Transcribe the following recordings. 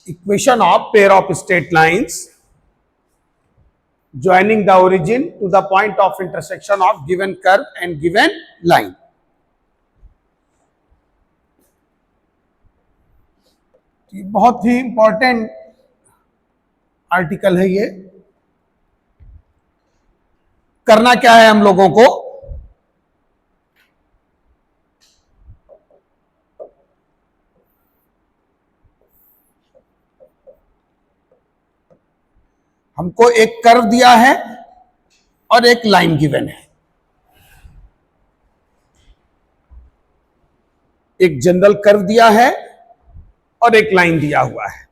Equation of pair of straight lines joining the origin to the point of intersection of given curve and given line. बहुत ही important article है ये। करना क्या है हम लोगों को, हमको एक कर्व दिया है और एक लाइन गिवन है। एक जनरल कर्व दिया है और एक लाइन दिया हुआ है।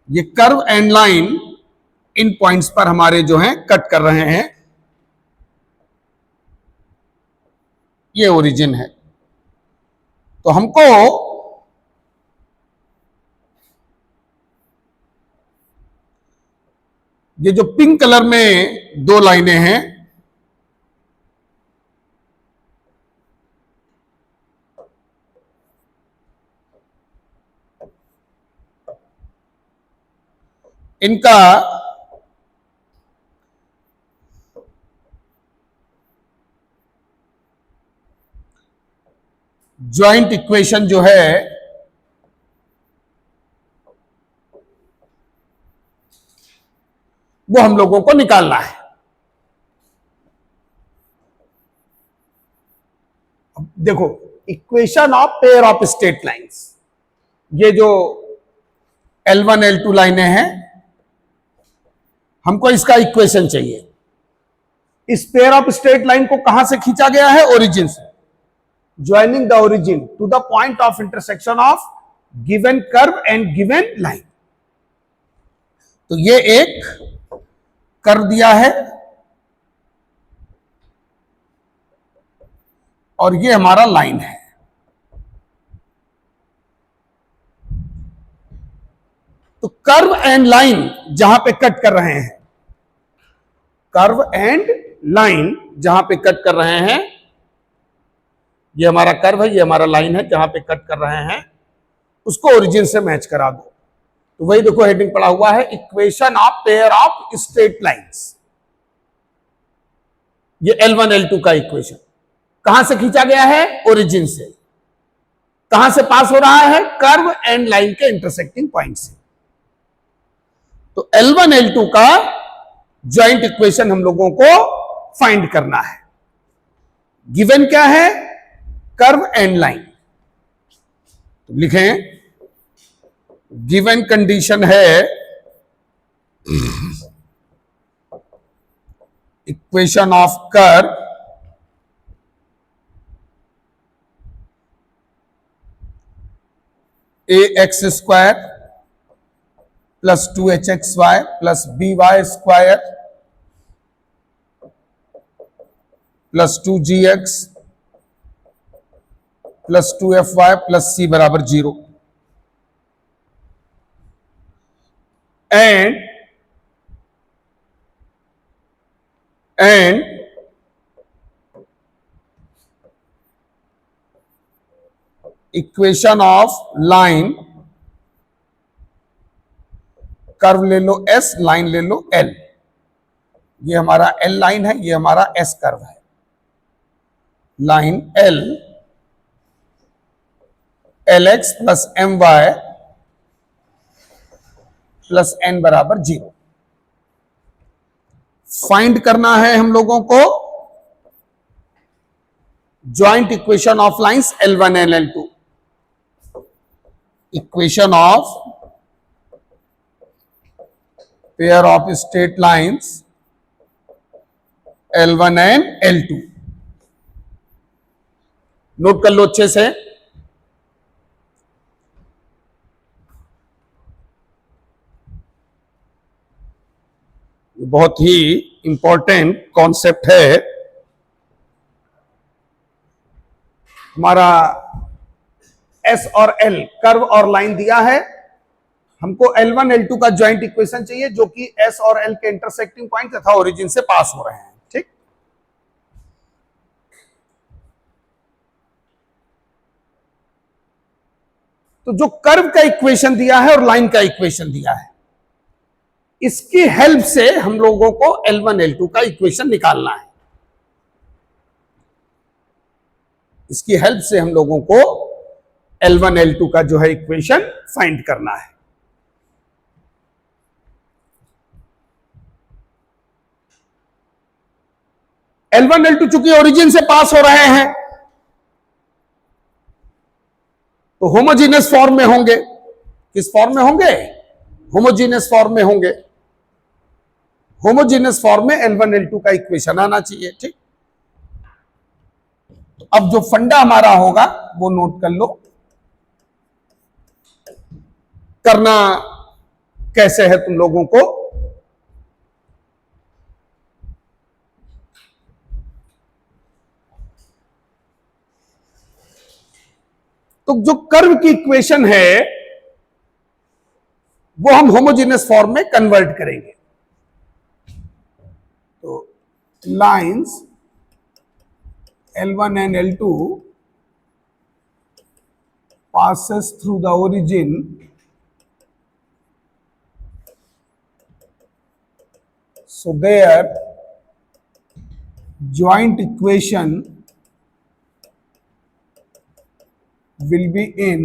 ये curve and line in points पर हमारे जो हैं कट कर रहे हैं। ये ओरिजिन है। तो हमको ये जो पिंक कलर में दो लाइनें हैं, इनका ज्वाइंट इक्वेशन जो है वो हम लोगों को निकालना है। अब देखो, equation of pair of straight lines, ये जो L1 L2 लाइनें हैं, हमको इसका इक्वेशन चाहिए। इस पेयर ऑफ स्ट्रेट लाइन को कहां से खींचा गया है? ओरिजिन से। Joining the origin to the point of intersection of given curve and given line. तो ये एक कर्व दिया है और ये हमारा लाइन है। तो कर्व एंड लाइन जहां पे कट कर रहे हैं, कर्व एंड लाइन जहां पे कट कर रहे हैं, ये हमारा कर्व है, ये हमारा लाइन है, जहां पे कट कर रहे हैं उसको ओरिजिन से मैच करा दो। तो वही देखो हेडिंग पड़ा हुआ है, equation of pair of straight lines. ये L1 L2 का इक्वेशन कहां से खींचा गया है? ओरिजिन से। कहां से पास हो रहा है? कर्व एंड लाइन के इंटरसेक्टिंग पॉइंट से। तो L1 L2 का ज्वाइंट इक्वेशन हम लोगों को फाइंड करना है। गिवन क्या है? Curve and line. तो लिखें, गिवन कंडीशन है equation of curve ax square plus 2hxy plus by square plus 2gx plus 2fy plus c बराबर 0 and equation of line, curve ले लो S, लाइन ले लो L। ये हमारा L लाइन है, ये हमारा S कर्व है। Line L LX plus MY plus N बराबर 0। फाइंड करना है हम लोगों को joint equation of lines L1 and L2। Equation of pair of straight lines L1 and L2। Note कर लो अच्छे से। बहुत ही इंपॉर्टेंट कॉन्सेप्ट है। हमारा S और L कर्व और लाइन दिया है, हमको L1 L2 का ज्वाइंट इक्वेशन चाहिए जो कि S और L के इंटरसेक्टिंग पॉइंट तथा ओरिजिन से पास हो रहे हैं। ठीक, तो जो कर्व का इक्वेशन दिया है और लाइन का इक्वेशन दिया है, इसकी हेल्प से हम लोगों को L1 L2 का इक्वेशन निकालना है। इसकी हेल्प से हम लोगों को L1 L2 का जो है इक्वेशन फाइंड करना है। L1 L2 चूंकि ओरिजिन से पास हो रहे हैं तो होमोजीनियस फॉर्म में होंगे। किस फॉर्म में होंगे? होमोजीनियस फॉर्म में होंगे। होमोजीनियस फॉर्म में L1 L2 का इक्वेशन आना चाहिए। ठीक, तो अब जो फंडा हमारा होगा वो नोट कर लो। करना कैसे है तुम लोगों को? तो जो कर्व की इक्वेशन है वो हम होमोजेनियस फॉर्म में कन्वर्ट करेंगे। तो lines L1 and L2 passes through the origin so their joint equation will be in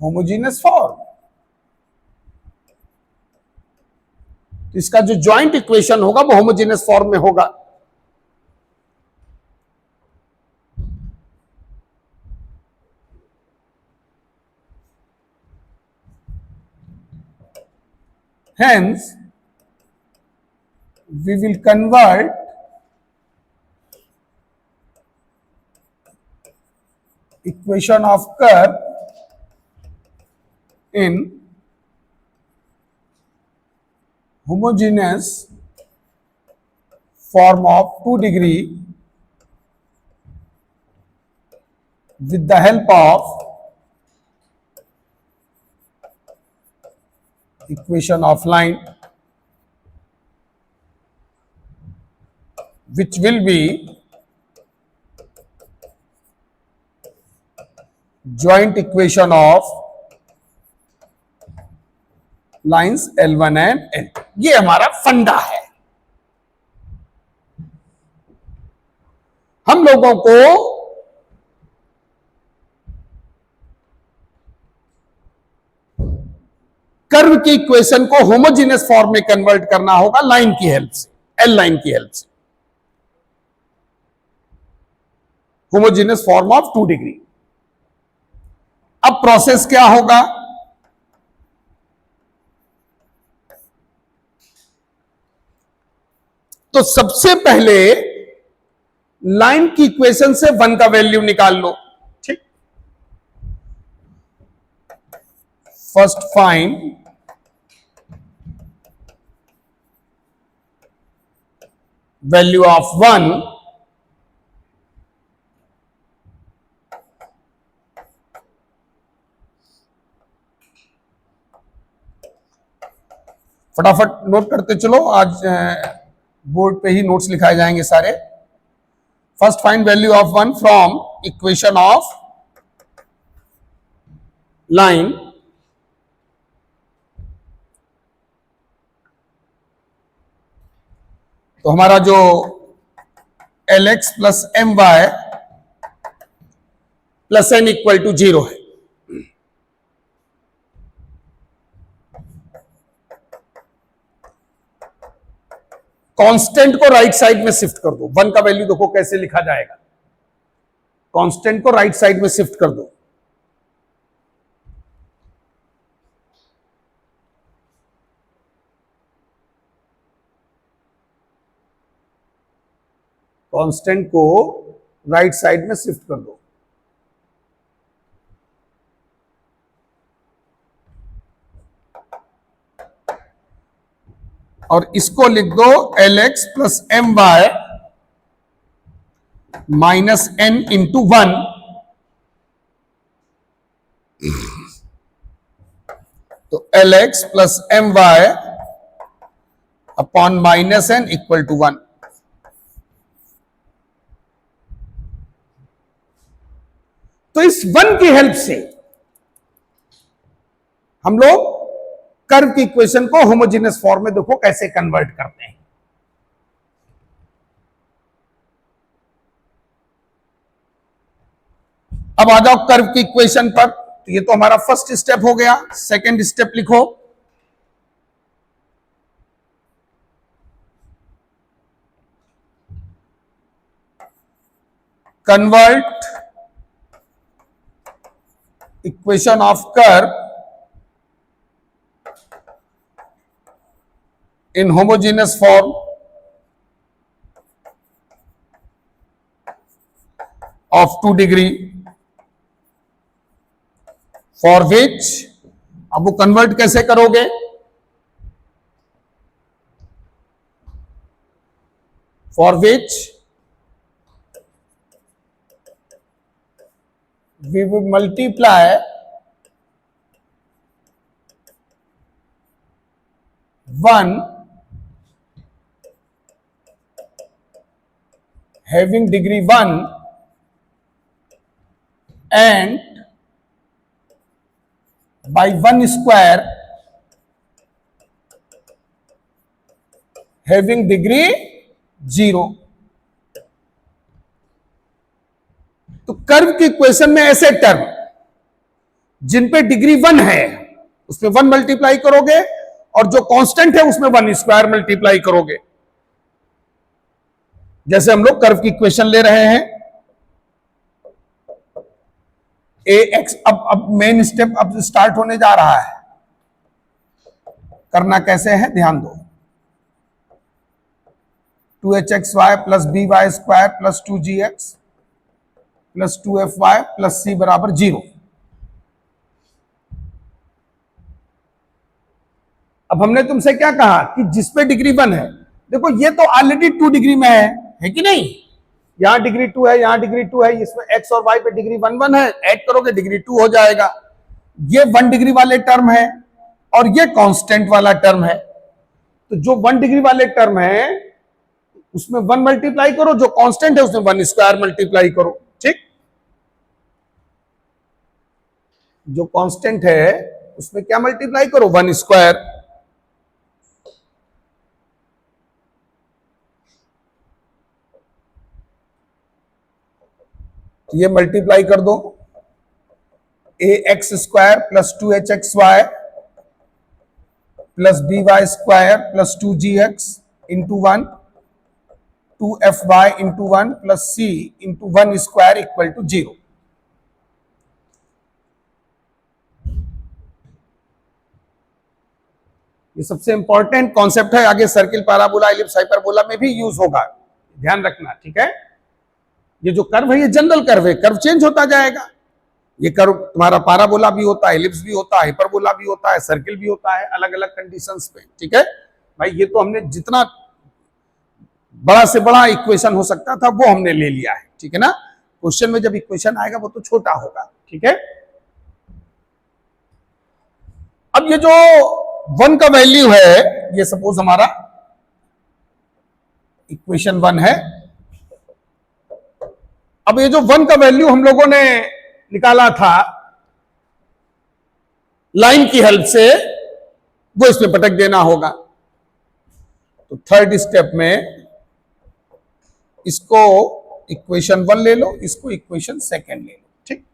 homogeneous form। तो इसका जो जॉइंट इक्वेशन होगा वो होमोजेनियस फॉर्म में होगा। Hence we will convert equation of curve in homogeneous form of 2 degree with the help of equation of line, which will be joint equation of lines L1 and L2। ये हमारा फंडा है। हम लोगों को curve की इक्वेशन को homogeneous form में कन्वर्ट करना होगा लाइन की हेल्प से, एल लाइन की हेल्प से। Homogeneous form of 2 degree. अब प्रोसेस क्या होगा? तो सबसे पहले लाइन की इक्वेशन से 1 का वैल्यू निकाल लो। ठीक, फर्स्ट फाइंड वैल्यू ऑफ 1 फटाफट नोट करते चलो, आज बोर्ड पे ही नोट्स लिखाए जाएंगे सारे। First find value of 1 from equation of line. तो हमारा जो Lx plus M Y plus N equal to 0 है। कांस्टेंट को राइट साइड में शिफ्ट कर दो। 1 का वैल्यू देखो कैसे लिखा जाएगा। कांस्टेंट को राइट साइड में शिफ्ट कर दो। कांस्टेंट को राइट साइड में शिफ्ट कर दो। और इसको लिख दो Lx plus M Y minus N into 1। तो Lx plus M Y upon minus N equal to 1। तो इस वन की हेल्प से हम लोग कर्व की इक्वेशन को होमोजेनियस फॉर्म में देखो कैसे कन्वर्ट करते हैं। अब आ जाओ कर्व की इक्वेशन पर। तो ये तो हमारा फर्स्ट स्टेप हो गया। सेकंड स्टेप लिखो, convert equation of curve in homogeneous form of 2 degree for which, अब वो कन्वर्ट कैसे करोगे, for which we will multiply one having degree 1 and by 1 square having degree 0। तो कर्व की इक्वेशन में ऐसे टर्म जिन पे डिग्री 1 है उसमें 1 मल्टीप्लाई करोगे और जो कांस्टेंट है उसमें 1 स्क्वायर मल्टीप्लाई करोगे। जैसे हम लोग कर्व की इक्वेशन ले रहे हैं ए एक्स। अब मेन स्टेप अब स्टार्ट होने जा रहा है। करना कैसे है ध्यान दो, 2hxy plus B Y square plus 2gx plus 2fy plus c बराबर 0। अब हमने तुमसे क्या कहा कि जिसपे डिग्री 1 है, देखो ये तो ऑलरेडी 2 डिग्री में है कि नहीं, यहां डिग्री 2 है, यहां डिग्री 2 है, इसमें x और y पे डिग्री 1 1 है, ऐड करोगे डिग्री 2 हो जाएगा। ये 1 डिग्री वाले टर्म है और ये कांस्टेंट वाला टर्म है। तो जो 1 डिग्री वाले टर्म है उसमें 1 मल्टीप्लाई करो, जो कांस्टेंट है उसमें 1 स्क्वायर मल्टीप्लाई करो। ठीक, जो कांस्टेंट है उसमें क्या मल्टीप्लाई करो, 1 स्क्वायर। तो ये मल्टीप्लाई कर दो, a x square plus 2hxy plus B Y square plus 2gx into 1 2fy into 1 plus c into 1 square equal to 0। ये सबसे इंपॉर्टेंट कॉन्सेप्ट है, आगे सर्किल, पैराबोला, एलिप्स, हाइपरबोला में भी यूज होगा, ध्यान रखना। ठीक है, ये जो कर्व है ये जनरल कर्व है, कर्व चेंज होता जाएगा। ये कर्व तुम्हारा पैराबोला भी होता है, एलिप्स भी होता है, हाइपरबोला भी होता है, सर्किल भी होता है, अलग अलग कंडीशंस पे। ठीक है भाई, ये तो हमने जितना बड़ा से बड़ा इक्वेशन हो सकता था वो हमने ले लिया है। ठीक है ना, क्वेश्चन में जब इक्वेशन आएगा वो तो छोटा होगा। ठीक है, अब ये जो 1 का वैल्यू है, ये सपोज हमारा इक्वेशन 1 है। अब ये जो 1 का वैल्यू हम लोगों ने निकाला था लाइन की हेल्प से, वो इसमें पटक देना होगा। तो थर्ड स्टेप में इसको इक्वेशन 1 ले लो, इसको इक्वेशन 2 ले लो। ठीक,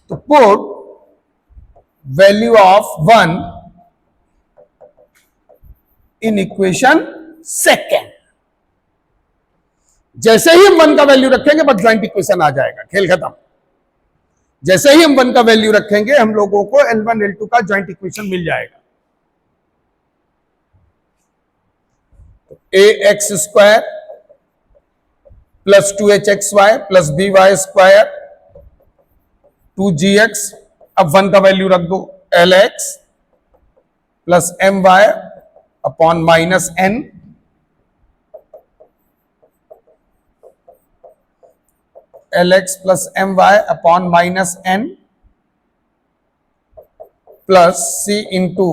तो put value of 1 in equation 2। जैसे ही हम 1 का वैल्यू रखेंगे बस ज्वाइंट इक्वेशन आ जाएगा, खेल खत्म। जैसे ही हम 1 का वैल्यू रखेंगे हम लोगों को L1 L2 का ज्वाइंट इक्वेशन मिल जाएगा। A x square plus 2hxy plus B Y square 2gx। अब 1 का वैल्यू रख दो, Lx plus my upon minus n Lx plus my upon minus n plus c into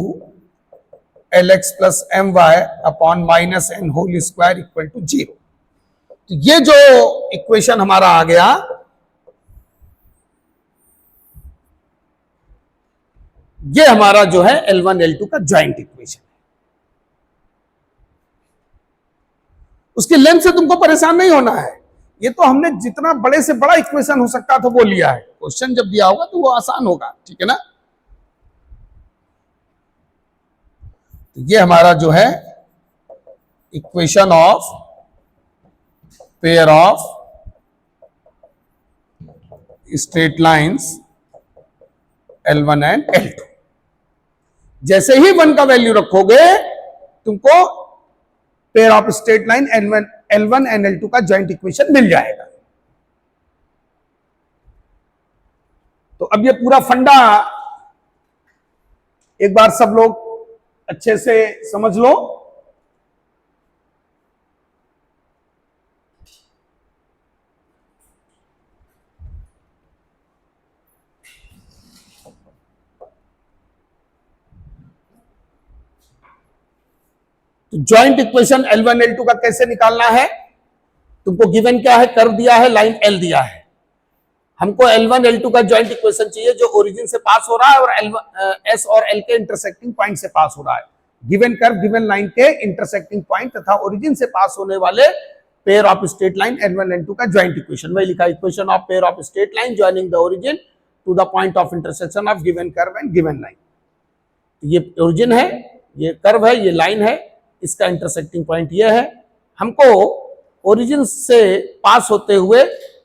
Lx plus my upon minus n whole square equal to 0। तो ये जो equation हमारा आ गया ये हमारा जो है L1 L2 का ज्वाइंट इक्वेशन। उसकी लेंथ से तुमको परेशान नहीं होना है, ये तो हमने जितना बड़े से बड़ा इक्वेशन हो सकता था वो लिया है। क्वेश्चन जब दिया होगा तो वो आसान होगा, ठीक है ना। तो ये हमारा जो है equation of pair of straight lines L1 and L2। जैसे ही 1 का वैल्यू रखोगे तुमको pair of straight line L1 and L2 का ज्वाइंट इक्वेशन मिल जाएगा। तो अब ये पूरा फंडा एक बार सब लोग अच्छे से समझ लो। तो ज्वाइंट इक्वेशन L1 L2 का कैसे निकालना है, तुमको गिवन क्या है, कर्व दिया है, लाइन L दिया है। हमको L1 L2 का ज्वाइंट इक्वेशन चाहिए जो ओरिजिन से पास हो रहा है और S और L के इंटरसेक्टिंग पॉइंट से पास हो रहा है। गिवन कर्व गिवन लाइन के इंटरसेक्टिंग पॉइंट तथा ओरिजिन से पास होने वाले pair of straight line L1 L2 का ज्वाइंट इक्वेशन। वही लिखा, equation of pair of straight line joining the origin to the point of intersection of given curve and given line. ये origin है, ये कर्व है, ये लाइन है, इसका इंटरसेक्टिंग पॉइंट ये है। हमको ओरिजिन से पास होते हुए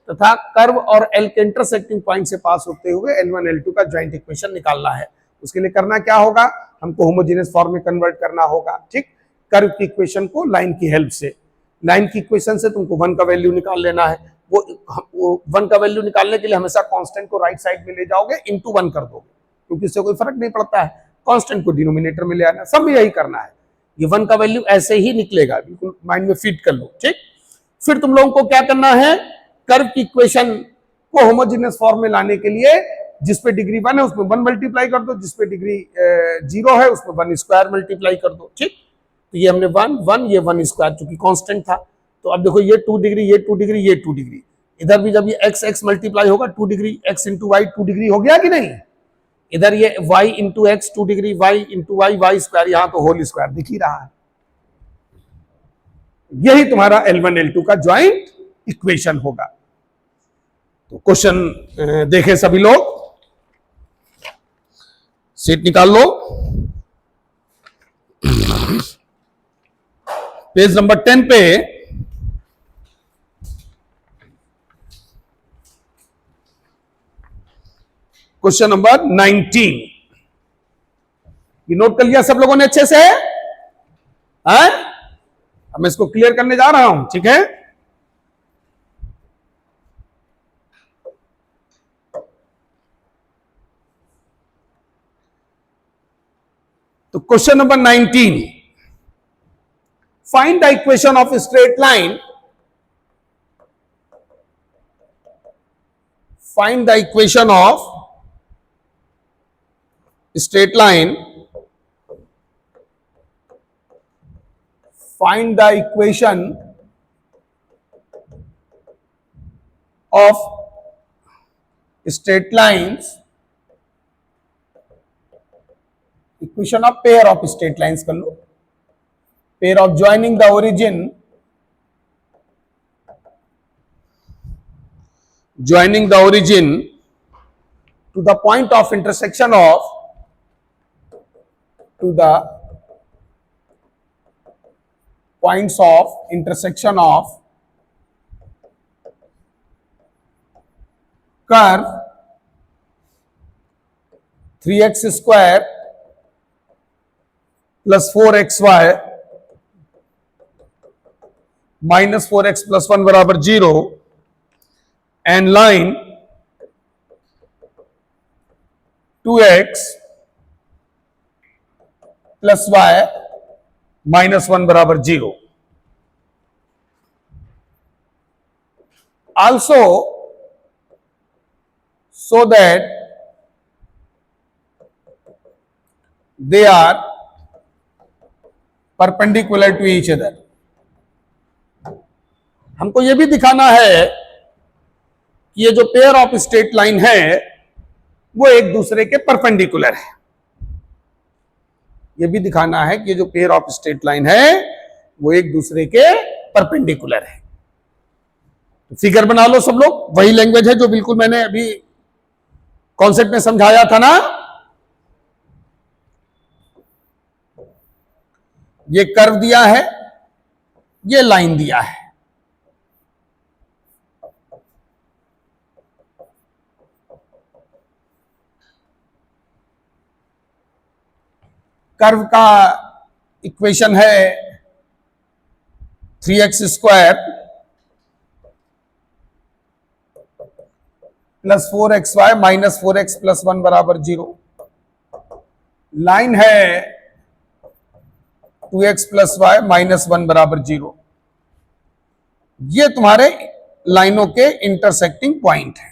तथा कर्व और एल के इंटरसेक्टिंग पॉइंट से पास होते हुए L1 L2 का ज्वाइंट इक्वेशन निकालना है। उसके लिए करना क्या होगा, हमको होमोजेनियस फॉर्म में कन्वर्ट करना होगा, ठीक। कर्व की इक्वेशन को लाइन की हेल्प से, लाइन की इक्वेशन से तुमको 1 का वैल्यू निकाल लेना है। वो 1 का वैल्यू निकालने के लिए हमेशा कांस्टेंट को राइट साइड में ले जाओगे, इनटू 1 कर दोगे, क्योंकि इससे कोई फर्क नहीं पड़ता है। कांस्टेंट को डिनोमिनेटर में ले आना, सब यही करना है। ये 1 का वैल्यू ऐसे ही निकलेगा, बिल्कुल माइंड में फीड कर लो, ठीक। फिर तुम लोगों को क्या करना है, कर्व की इक्वेशन को होमोजेनियस फॉर्म में लाने के लिए जिस पे डिग्री 1 है उसमें 1 मल्टीप्लाई कर दो, जिस पे डिग्री 0 है उसमें 1 स्क्वायर मल्टीप्लाई कर दो, ठीक। तो ये हमने 1 1 ये 1 स्क्वायर, चूंकि कांस्टेंट था। तो अब देखो ये 2 डिग्री, ये 2 डिग्री, ये 2 डिग्री, इधर भी जब ये x x मल्टीप्लाई होगा 2 degree, x into Y 2 degree हो गया कि नहीं। इधर ये y into X 2 degree, y into Y Y square, यहां तो होल स्क्वायर दिख ही रहा है। यही तुम्हारा L1 L2 का ज्वाइंट इक्वेशन होगा। तो क्वेश्चन देखें सभी लोग, सीट निकाल लो, पेज नंबर 10 पे क्वेश्चन नंबर 19। ये नोट कर लिया सब लोगों ने अच्छे से, है? अब मैं इसको क्लियर करने जा रहा हूं, ठीक है। तो question number 19, find the equation of straight line, find the equation of straight line, find the equation of straight lines, equation of pair of straight lines कर लो, pair of joining the origin, joining the origin to the point of intersection of, to the points of intersection of curve 3x square plus 4xy minus 4x plus 1 बराबर 0 and line 2x plus y minus 1 बराबर 0। Also so that they are perpendicular to each other. हमको यह भी दिखाना है कि ये जो पेयर ऑफ स्ट्रेट लाइन है वो एक दूसरे के परपेंडिकुलर है। ये भी दिखाना है कि ये जो पेयर ऑफ स्ट्रेट लाइन है वो एक दूसरे के परपेंडिकुलर है। तो फिगर बना लो सब लोग, वही लैंग्वेज है जो बिल्कुल मैंने अभी कॉन्सेप्ट में समझाया था ना। ये कर्व दिया है, ये लाइन दिया है, कर्व का इक्वेशन है 3x² plus 4xy minus 4x plus 1 बराबर 0। लाइन है 2x प्लस y माइनस 1 बराबर 0। ये तुम्हारे लाइनों के इंटरसेक्टिंग पॉइंट है।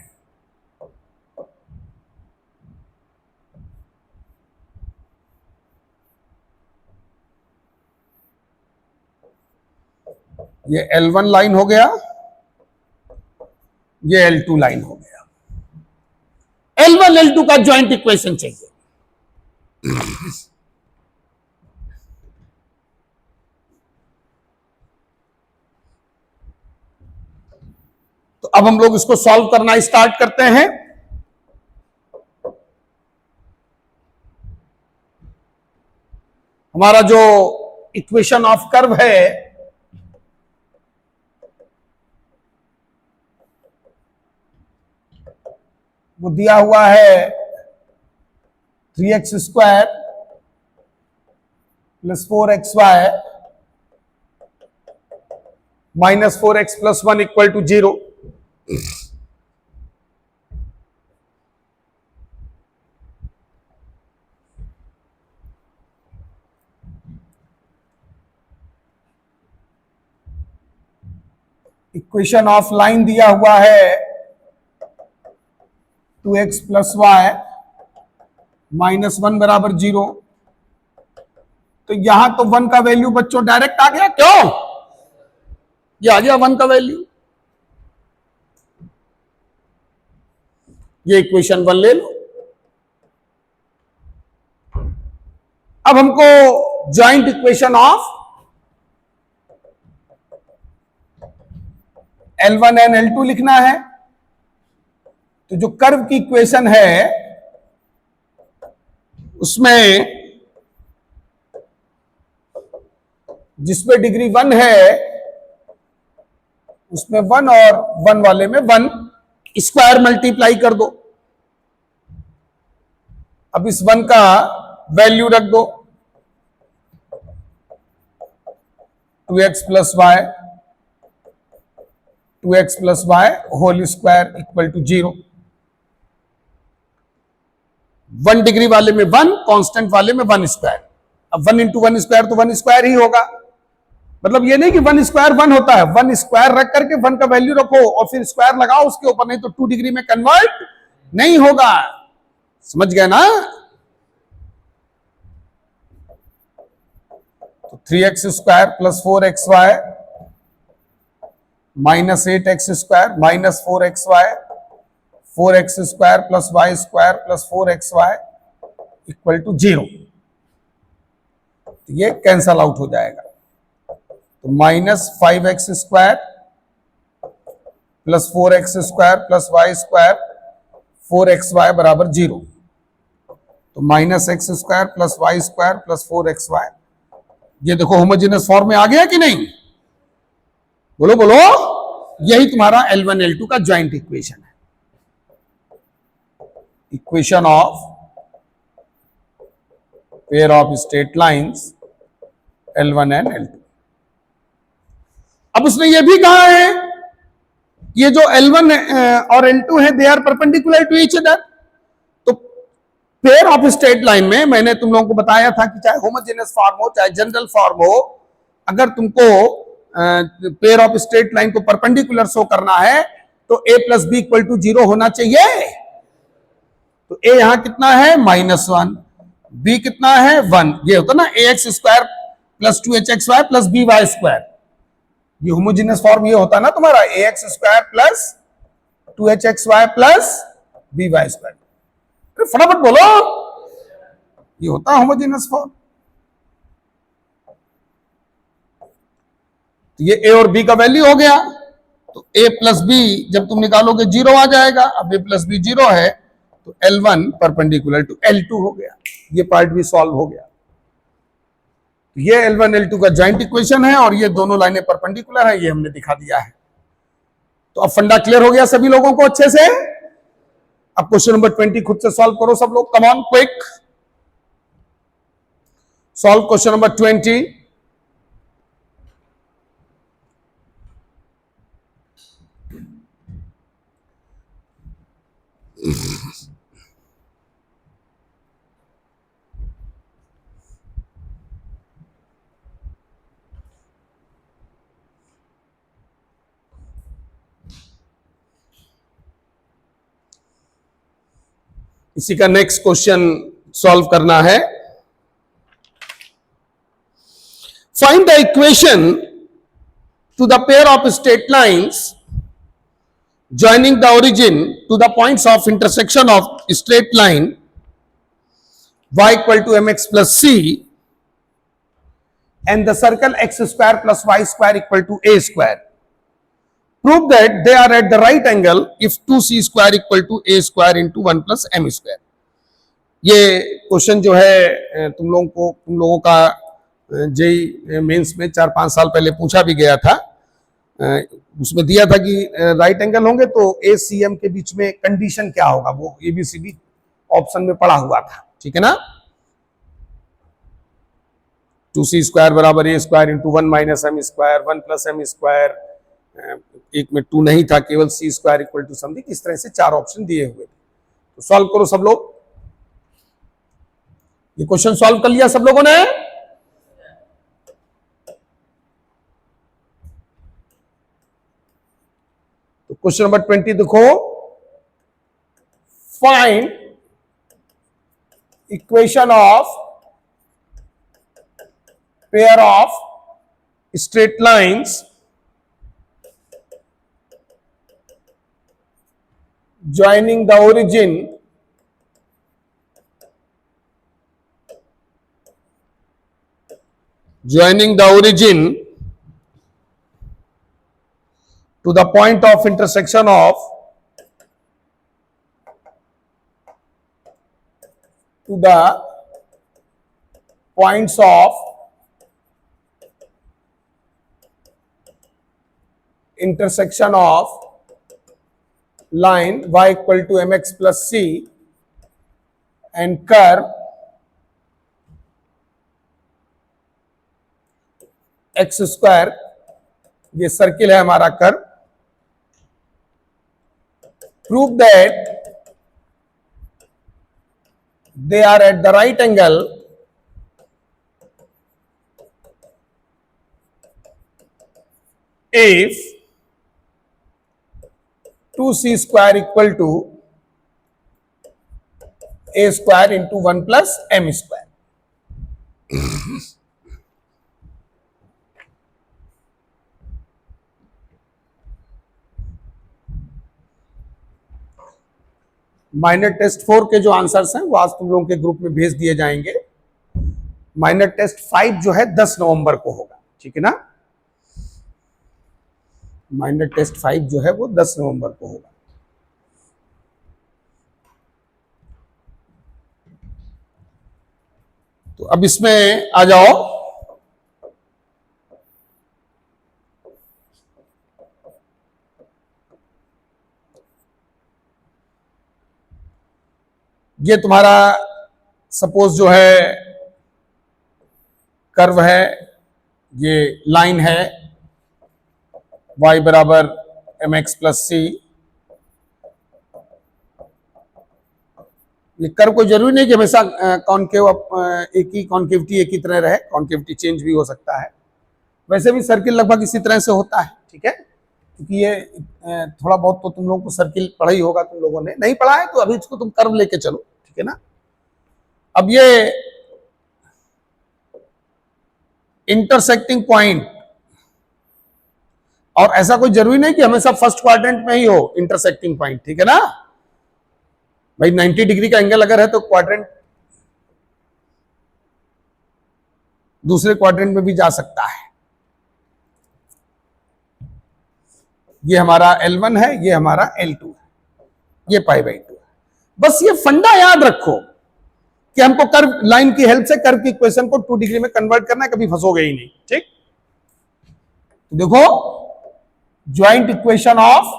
ये L1 लाइन हो गया, ये L2 लाइन हो गया। L1 L2 का ज्वाइंट इक्वेशन चाहिए। तो अब हम लोग इसको सॉल्व करना स्टार्ट करते हैं। हमारा जो इक्वेशन ऑफ कर्व है वो दिया हुआ है 3x² plus 4xy minus 4x plus 1 equal to 0। Equation of line दिया हुआ है 2x प्लस y माइनस 1 बराबर 0। तो यहां तो 1 का वैल्यू बच्चों डायरेक्ट आ गया, क्यों? ये आ गया 1 का वैल्यू। ये इक्वेशन 1 ले लो। अब हमको joint equation of L1 and L2 लिखना है। तो जो कर्व की इक्वेशन है उसमें जिसमें डिग्री 1 है उसमें 1 और 1 वाले में 1 स्क्वायर मल्टीप्लाई कर दो। अब इस 1 का वैल्यू रख दो 2x plus y whole square equal to 0। 1 degree वाले में 1, कांस्टेंट वाले में 1 स्क्वायर। अब 1 इंटू 1 स्क्वायर तो 1 स्क्वायर ही होगा। मतलब ये नहीं कि 1 स्क्वायर 1 होता है, 1 स्क्वायर रख करके 1 का वैल्यू रखो और फिर स्क्वायर लगाओ उसके ऊपर, नहीं तो 2 डिग्री में कन्वर्ट नहीं होगा। समझ गए ना? तो 3x² plus 4xy minus 8x² minus 4xy 4x² plus y² plus 4xy equal to 0। ये कैंसल आउट हो जाएगा। तो minus 5x² plus 4x² plus y² 4xy बराबर 0। तो minus x² plus y² plus 4xy। ये देखो होमोजेनियस फॉर्म में आ गया कि नहीं? बोलो बोलो। यही तुम्हारा L1 L2 का ज्वाइंट इक्वेशन है। Equation of pair of straight lines L1 and L2। अब उसने ये भी कहा है ये जो L1 और L2 है they are perpendicular to each other. तो पेयर ऑफ स्ट्रेट लाइन में मैंने तुम लोगों को बताया था कि चाहे होमोजेनियस फॉर्म हो चाहे जनरल फॉर्म हो, अगर तुमको पेयर ऑफ स्ट्रेट लाइन को परपेंडिकुलर शो करना है तो a plus B equal to 0 होना चाहिए। तो a यहां कितना है -1, b कितना है 1। ये होता ना ax² plus 2hxy plus by²। ये होमोजेनियस फॉर्म ये होता ना तुम्हारा ax² plus 2hxy plus by²। फटाफट बोलो, ये होता होमोजेनियस फॉर्म। तो ये ए और बी का वैल्यू हो गया, तो ए प्लस बी जब तुम निकालोगे 0 आ जाएगा। अब ए प्लस बी 0 है तो L1 परपेंडिकुलर टू L2 हो गया। ये पार्ट भी सॉल्व हो गया। ये L1 L2 का जॉइंट इक्वेशन है और ये दोनों लाइनें परपेंडिकुलर है, ये हमने दिखा दिया है। तो अब फंडा क्लियर हो गया सभी लोगों को अच्छे से। अब क्वेश्चन नंबर 20 खुद से सॉल्व करो सब लोग, come on quick solve question number 20। इसी का नेक्स्ट क्वेश्चन सॉल्व करना है। Find the equation two the pair of straight lines joining the origin to the points of intersection of straight line y equal to mx plus c and the circle x square plus y square equal to a square. Prove that they are at the right angle if 2c square equal to a square into 1 plus m square. ये question जो है तुम लोगों का JEE mains में 4-5 साल पहले पूछा भी गया था। उसमें दिया था कि राइट एंगल होंगे तो ए सी एम के बीच में कंडीशन क्या होगा, वो एबीसीडी ऑप्शन में पड़ा हुआ था, ठीक है ना। 2c स्क्वायर बराबर a square into 1 minus m square 1 plus m square, एक में 2 नहीं था, केवल c square equal to something, इस तरह से 4 ऑप्शन दिए हुए थे। तो सॉल्व करो सब लोग। ये क्वेश्चन सॉल्व कर लिया सब लोगों ने। क्वेश्चन नंबर 20 देखो, find equation of pair of straight lines joining the origin to the point of intersection of points of intersection of line y equal to mx plus c and curve x square, ये circle है हमारा curve. Prove that they are at the right angle if 2c square equal to a square into 1 plus m square. Minor test 4 के जो answers हैं वो आज तुम लोगों के ग्रुप में भेज दिए जाएंगे। माइनर टेस्ट 5 जो है 10 नवंबर को होगा, ठीक है ना। माइनर टेस्ट 5 जो है वो 10 नवंबर को होगा। तो अब इसमें आ जाओ। ये तुम्हारा सपोज जो है कर्व है, ये लाइन है y बराबर mx प्लस सी। ये कर्व को जरूरी नहीं कि हमेशा कॉन्केव एक ही कॉन्केविटी एक ही तरह रहे, कॉन्केविटी चेंज भी हो सकता है। वैसे भी सर्किल लगभग इसी तरह से होता है, ठीक है। क्योंकि ये थोड़ा बहुत तो तुम लोगों को सर्किल पढ़ा ही होगा, तुम लोगों ने नहीं पढ़ा है तो अभी इसको तुम कर्व लेके चलो, ठीक है ना। अब ये इंटरसेक्टिंग पॉइंट, और ऐसा कोई जरूरी नहीं कि हमेशा फर्स्ट क्वाड्रेंट में ही हो इंटरसेक्टिंग पॉइंट, ठीक है ना भाई। 90 डिग्री का एंगल अगर है तो क्वाड्रेंट दूसरे क्वाड्रेंट में भी जा सकता है। ये हमारा L1 है, ये हमारा L2 है, ये पाई बाई 2 है। बस ये फंडा याद रखो कि हमको कर्व लाइन की हेल्प से कर्व की इक्वेशन को 2 डिग्री में कन्वर्ट करना है, कभी फंसोगे ही नहीं। ठीक, तो देखो ज्वाइंट इक्वेशन ऑफ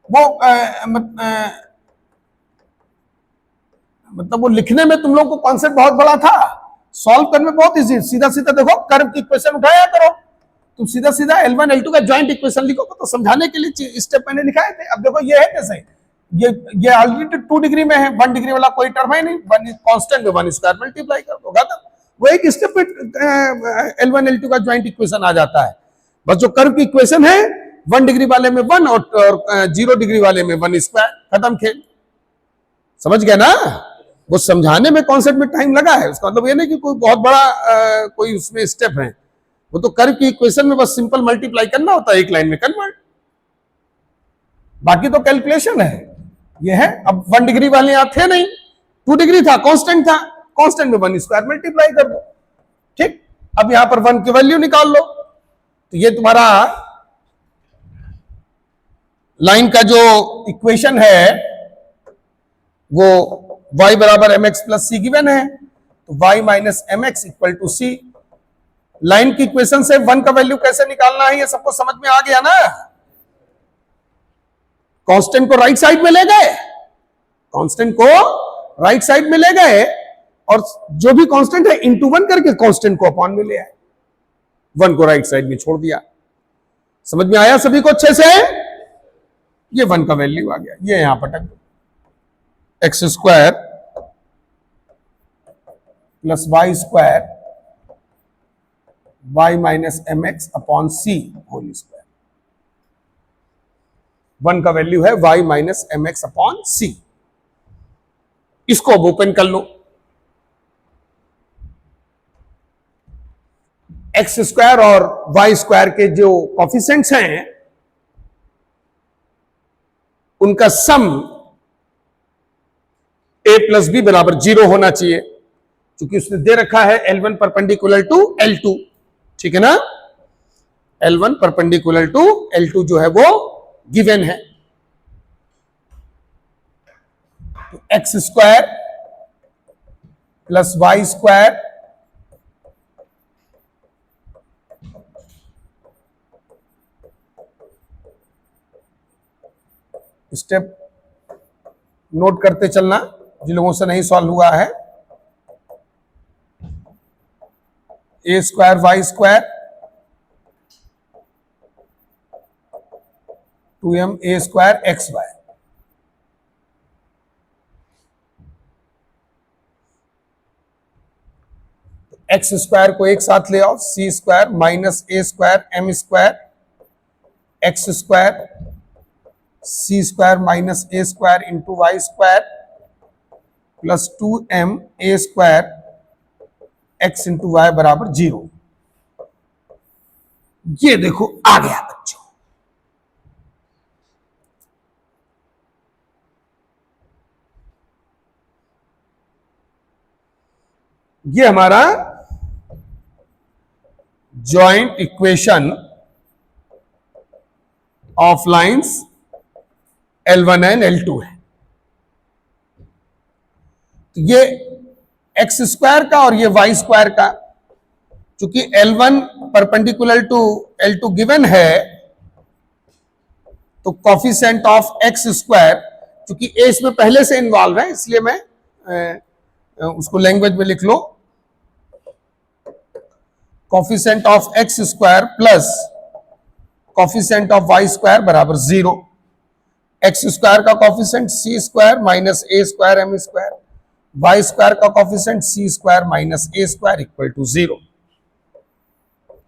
वो मतलब वो लिखने में तुम लोग को कॉन्सेप्ट बहुत बड़ा था, सॉल्व करने में बहुत इजी। सीधा सीधा देखो कर्व की इक्वेशन उठाया करो, तुम सीधा सीधा L1 L2 का ज्वाइंट इक्वेशन लिखोगे तो समझाने के लिए स्टेप मैंने लिखाए थे। अब देखो ये है कैसे, ये ऑलरेडी 2 डिग्री में है, 1 डिग्री वाला कोई टर्म है नहीं, 1 कांस्टेंट में 1 स्क्वायर मल्टीप्लाई कर दो, वो एक स्टेप पे L1 L2 का ज्वाइंट इक्वेशन आ जाता है। बस जो कर्व की इक्वेशन है 1 डिग्री वाले में 1 और 0 डिग्री वाले में 1 स्क्वायर, खत्म खेल। समझ गया ना, वो समझाने में कॉन्सेप्ट में टाइम लगा है, उसका मतलब ये नहीं कि कोई बहुत बड़ा कोई उसमें स्टेप है, वो तो कर्व की इक्वेशन में बस सिंपल मल्टीप्लाई करना होता है, एक लाइन में कन्वर्ट, बाकी तो कैलकुलेशन है। ये है, अब 1 डिग्री वाले यहां थे नहीं, 2 डिग्री था, कांस्टेंट था, कांस्टेंट में 1 स्क्वायर मल्टीप्लाई कर दो। ठीक, अब यहां पर 1 की वैल्यू निकाल लो, तो ये तुम्हारा लाइन का जो इक्वेशन है वो y बराबर mx प्लस सी गिवन है, तो y minus mx equal to C. Line की इक्वेशन से 1 का वैल्यू कैसे निकालना है ये सबको समझ में आ गया ना। कांस्टेंट को राइट साइड में ले गए, कांस्टेंट को राइट साइड में ले गए और जो भी कांस्टेंट है इंटू 1 करके कांस्टेंट को अपॉन में ले आए, 1 को राइट साइड में छोड़ दिया। समझ में आया सभी को अच्छे से? ये 1 का वैल्यू आ गया, ये यहां पटक दो, x square plus Y square y minus m x upon c whole square. 1 का वैल्यू है y minus m x upon c. इसको अब ओपन कर लो, एक्स स्क्वायर और वाई स्क्वायर के जो कॉफिशिएंट्स हैं उनका सम a प्लस बी बराबर 0 होना चाहिए, क्योंकि उसने दे रखा है L1 परपेंडिकुलर टू L2। ठीक है ना, L1 परपेंडिकुलर टू L2 जो है वो गिवन है। तो x square plus Y square step note करते चलना जिन लोगों से नहीं सॉल्व हुआ है। A square Y square 2m a square x y, x square को एक साथ ले आओ, c square minus a square m square x square c square minus a square into Y square plus 2m a square x into y बराबर 0। ये देखो आ गया बच्चों। ये हमारा joint equation of lines L1 and L2 है। तो ये एक्स स्क्वायर का और ये वाई स्क्वायर का, चूंकि L1 perpendicular to L2 given है तो कॉफिशिएंट ऑफ एक्स स्क्वायर, चूंकि ए इसमें पहले से इन्वॉल्व है इसलिए मैं उसको लैंग्वेज में लिख लो, coefficient of x square plus coefficient of Y square बराबर 0। एक्स स्क्वायर का coefficient c square minus a square m square, Y square का coefficient c square minus a square equal to 0।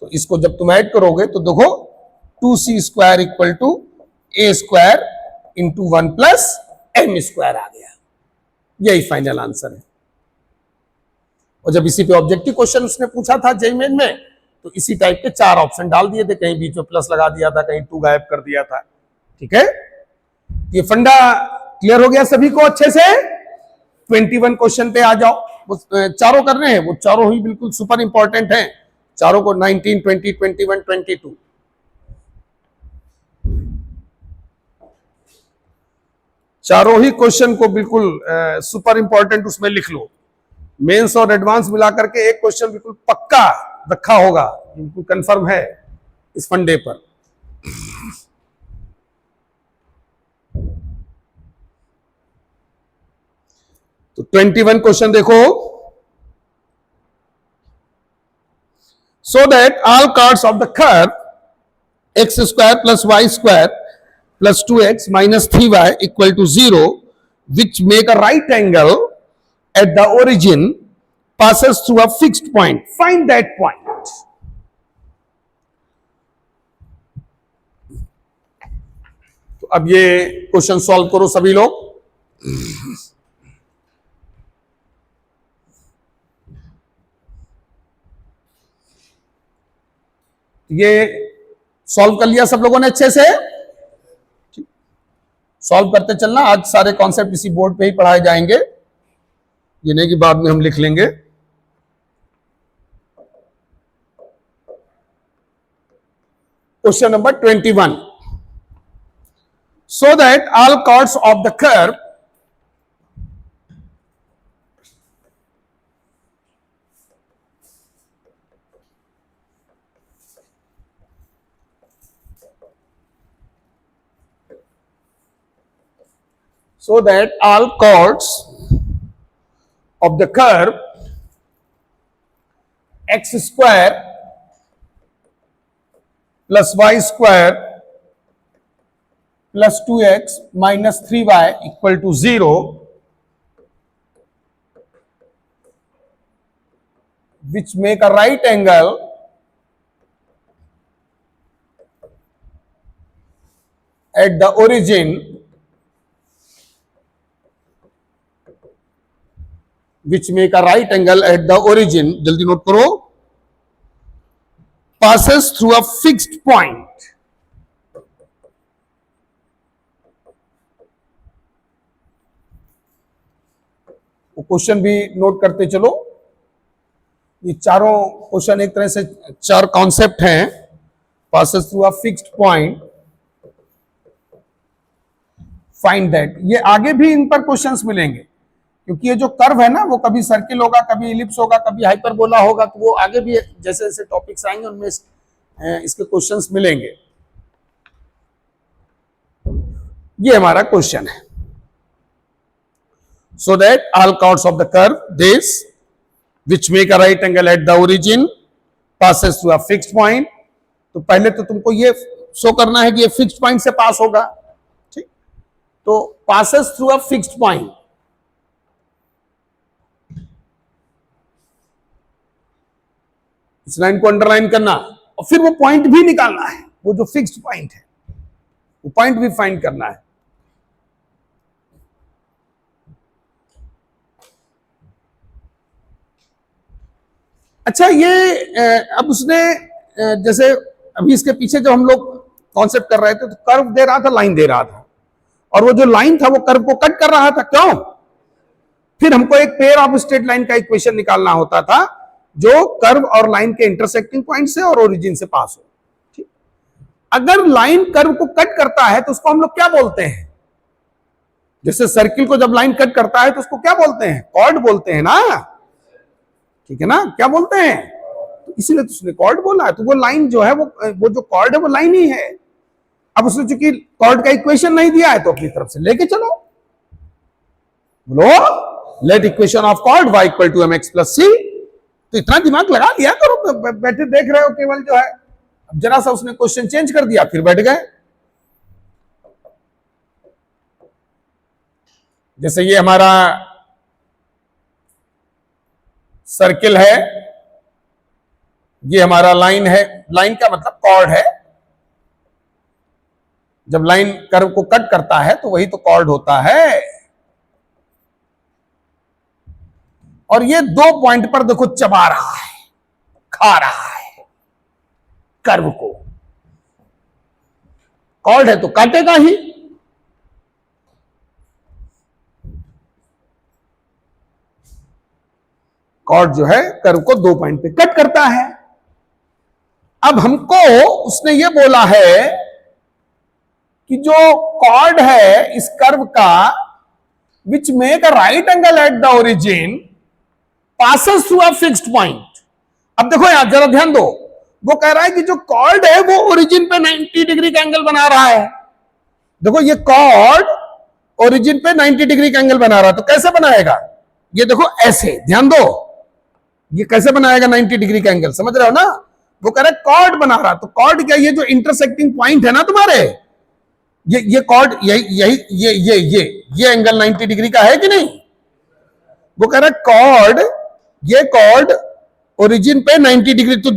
तो इसको जब तुम ऐड करोगे तो देखो 2c square equal to a square into 1 plus m square आ गया। यही फाइनल आंसर है। और जब इसी पे ऑब्जेक्टिव क्वेश्चन उसने पूछा था जेईई मेन में, तो इसी टाइप के 4 ऑप्शन डाल दिए थे, कहीं बीच में प्लस लगा दिया था, कहीं 2 गायब कर दिया था। ठीक है, ये फंडा क्लियर हो गया सभी को अच्छे से। 21 क्वेश्चन पे आ जाओ, वो चारों करने हैं, वो चारों ही बिल्कुल सुपर इंपॉर्टेंट हैं, चारों को 19, 20, 21, 22। चारों ही क्वेश्चन को बिल्कुल सुपर इंपॉर्टेंट उसमें लिख लो। मेंस और एडवांस मिलाकर के एक क्वेश्चन बिल्कुल पक्का रखा होगा, बिल्कुल कंफर्म है इस फंडे पर। तो 21 क्वेश्चन देखो। So that all chords of the curve X square plus Y square plus 2x minus 3y equal to 0, which make a right angle at the origin passes through a fixed point. Find that point. तो अब ये question solve करो सभी लोग। ये solve कर लिया सब लोगों ने अच्छे से? सॉल्व करते चलना, आज सारे कॉन्सेप्ट इसी बोर्ड पे ही पढ़ाए जाएंगे, ये नहीं कि बाद में हम लिख लेंगे। Question number 21। So that all chords of the curve so that all chords of the curve x square plus y square plus 2x minus 3y equal to 0, which make a right angle at the origin which make a right angle at the origin, जल्दी note करो, passes through a fixed point. वो question भी note करते चलो। ये चारों question एक तरह से चार कॉन्सेप्ट हैं। passes through a fixed point, find that। ये आगे भी इन पर क्वेश्चंस मिलेंगे, क्योंकि ये जो कर्व है ना, वो कभी सर्किल होगा, कभी इलिप्स होगा, कभी हाइपरबोला होगा, तो वो आगे भी जैसे जैसे टॉपिक्स आएंगे उनमें इसके क्वेश्चंस मिलेंगे। ये हमारा क्वेश्चन है। So that all chords of the curve this which make a right angle at the origin passes through a fixed point. तो पहले तो तुमको ये शो करना है कि ये फिक्स्ड पॉइंट से पास होगा, ठीक। तो passes through a fixed point, इस लाइन को अंडरलाइन करना और फिर वो पॉइंट भी निकालना है, वो जो फिक्स्ड पॉइंट है वो पॉइंट भी फाइंड करना है। अच्छा, ये अब उसने जैसे अभी इसके पीछे जो हम लोग कॉन्सेप्ट कर रहे थे, तो कर्व दे रहा था, लाइन दे रहा था, और वो जो लाइन था वो कर्व को कट कर रहा था। क्यों? फिर हमको एक पेयर ऑफ स्ट्रेट लाइन का इक्वेशन निकालना होता था जो कर्व और लाइन के इंटरसेक्टिंग पॉइंट से और ओरिजिन से पास हो, ठीक। अगर लाइन कर्व को कट करता है तो उसको हम लोग क्या बोलते हैं? जैसे सर्किल को जब लाइन कट करता है तो उसको क्या बोलते हैं? कॉर्ड बोलते हैं ना, ठीक है ना? क्या बोलते हैं? तो इसीलिए तो उसने कॉर्ड बोला है। तो वो लाइन जो है, वो जो कॉर्ड है वो लाइन ही है। अब उसने चूंकि कॉर्ड का इक्वेशन नहीं दिया है तो अपनी तरफ से लेके चलो, बोलो let equation of chord y equal to mx plus c। तो इतना दिमाग लगा लिया करो, बैठे देख रहे हो केवल जो है। अब जरा सा उसने क्वेश्चन चेंज कर दिया, फिर बैठ गए। जैसे ये हमारा सर्किल है, ये हमारा लाइन है। लाइन का मतलब कॉर्ड है। जब लाइन कर्व को कट करता है तो वही तो कॉर्ड होता है। और ये दो पॉइंट पर देखो चबा रहा है, खा रहा है कर्व को। कॉर्ड है तो काटेगा ही। कॉर्ड जो है कर्व को दो पॉइंट पे कट करता है। अब हमको उसने ये बोला है कि जो कॉर्ड है इस कर्व का विच make a right angle at the origin passes through a fixed point. अब देखो यहां जरा ध्यान दो, वो कह रहा है कि जो कॉर्ड है वो ओरिजिन पे 90 डिग्री का एंगल बना रहा है। देखो ये कॉर्ड ओरिजिन पे 90 डिग्री का एंगल बना रहा है, तो कैसे बनाएगा? ये देखो ऐसे, ध्यान दो, ये कैसे बनाएगा 90 डिग्री का एंगल, समझ रहे हो ना? वो कह रहा है कॉर्ड बना रहा, तो कॉर्ड क्या, ये जो इंटरसेक्टिंग पॉइंट है ना तुम्हारे, ये कॉर्ड, यही यही ये एंगल 90 डिग्री का है कि नहीं? वो कह रहा है कॉर्ड, ये कॉर्ड ओरिजिन पे 90 डिग्री, तो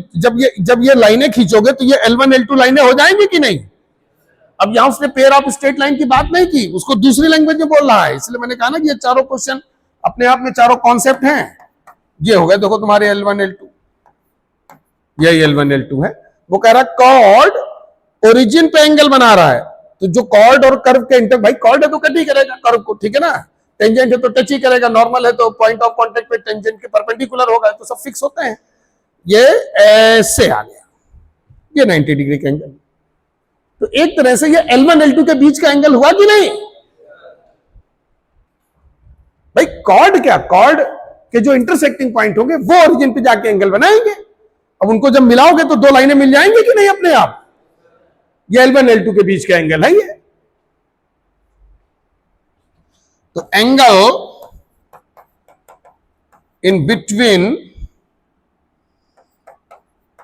जब ये लाइनें खींचोगे तो ये L1 L2 लाइनें हो जाएंगी कि नहीं? अब यहां उसने पेयर ऑफ स्ट्रेट लाइन की बात नहीं की, उसको दूसरी लैंग्वेज में बोल रहा है, इसलिए मैंने कहा ना कि ये चारों क्वेश्चन अपने आप में चारों कॉन्सेप्ट हैं। ये हो गए देखो तुम्हारे L1 L2, यही L1 L2 है। वो कह रहा है कॉर्ड ओरिजिन पे एंगल बना रहा है, तो जो कॉर्ड और कर्व के इंटर, भाई कॉर्ड है तो कट ही करेगा कर्व को, ठीक है ना? टेंजेंट है तो टच ही करेगा, नॉर्मल है तो पॉइंट ऑफ कांटेक्ट पे टेंजेंट के परपेंडिकुलर होगा, तो सब फिक्स होते हैं। ये ऐसे आ गया, ये 90 डिग्री का एंगल, तो एक तरह से ये L1 L2 के बीच का एंगल हुआ कि नहीं? भाई कॉर्ड क्या, कॉर्ड के जो इंटरसेक्टिंग पॉइंट होंगे वो ओरिजिन पे जाके एंगल बनाएंगे। अब उनको जब मिलाओगे तो दो लाइनें मिल जाएंगी कि नहीं अपने आप? ये L1 L2 के बीच का एंगल है ये। तो angle in between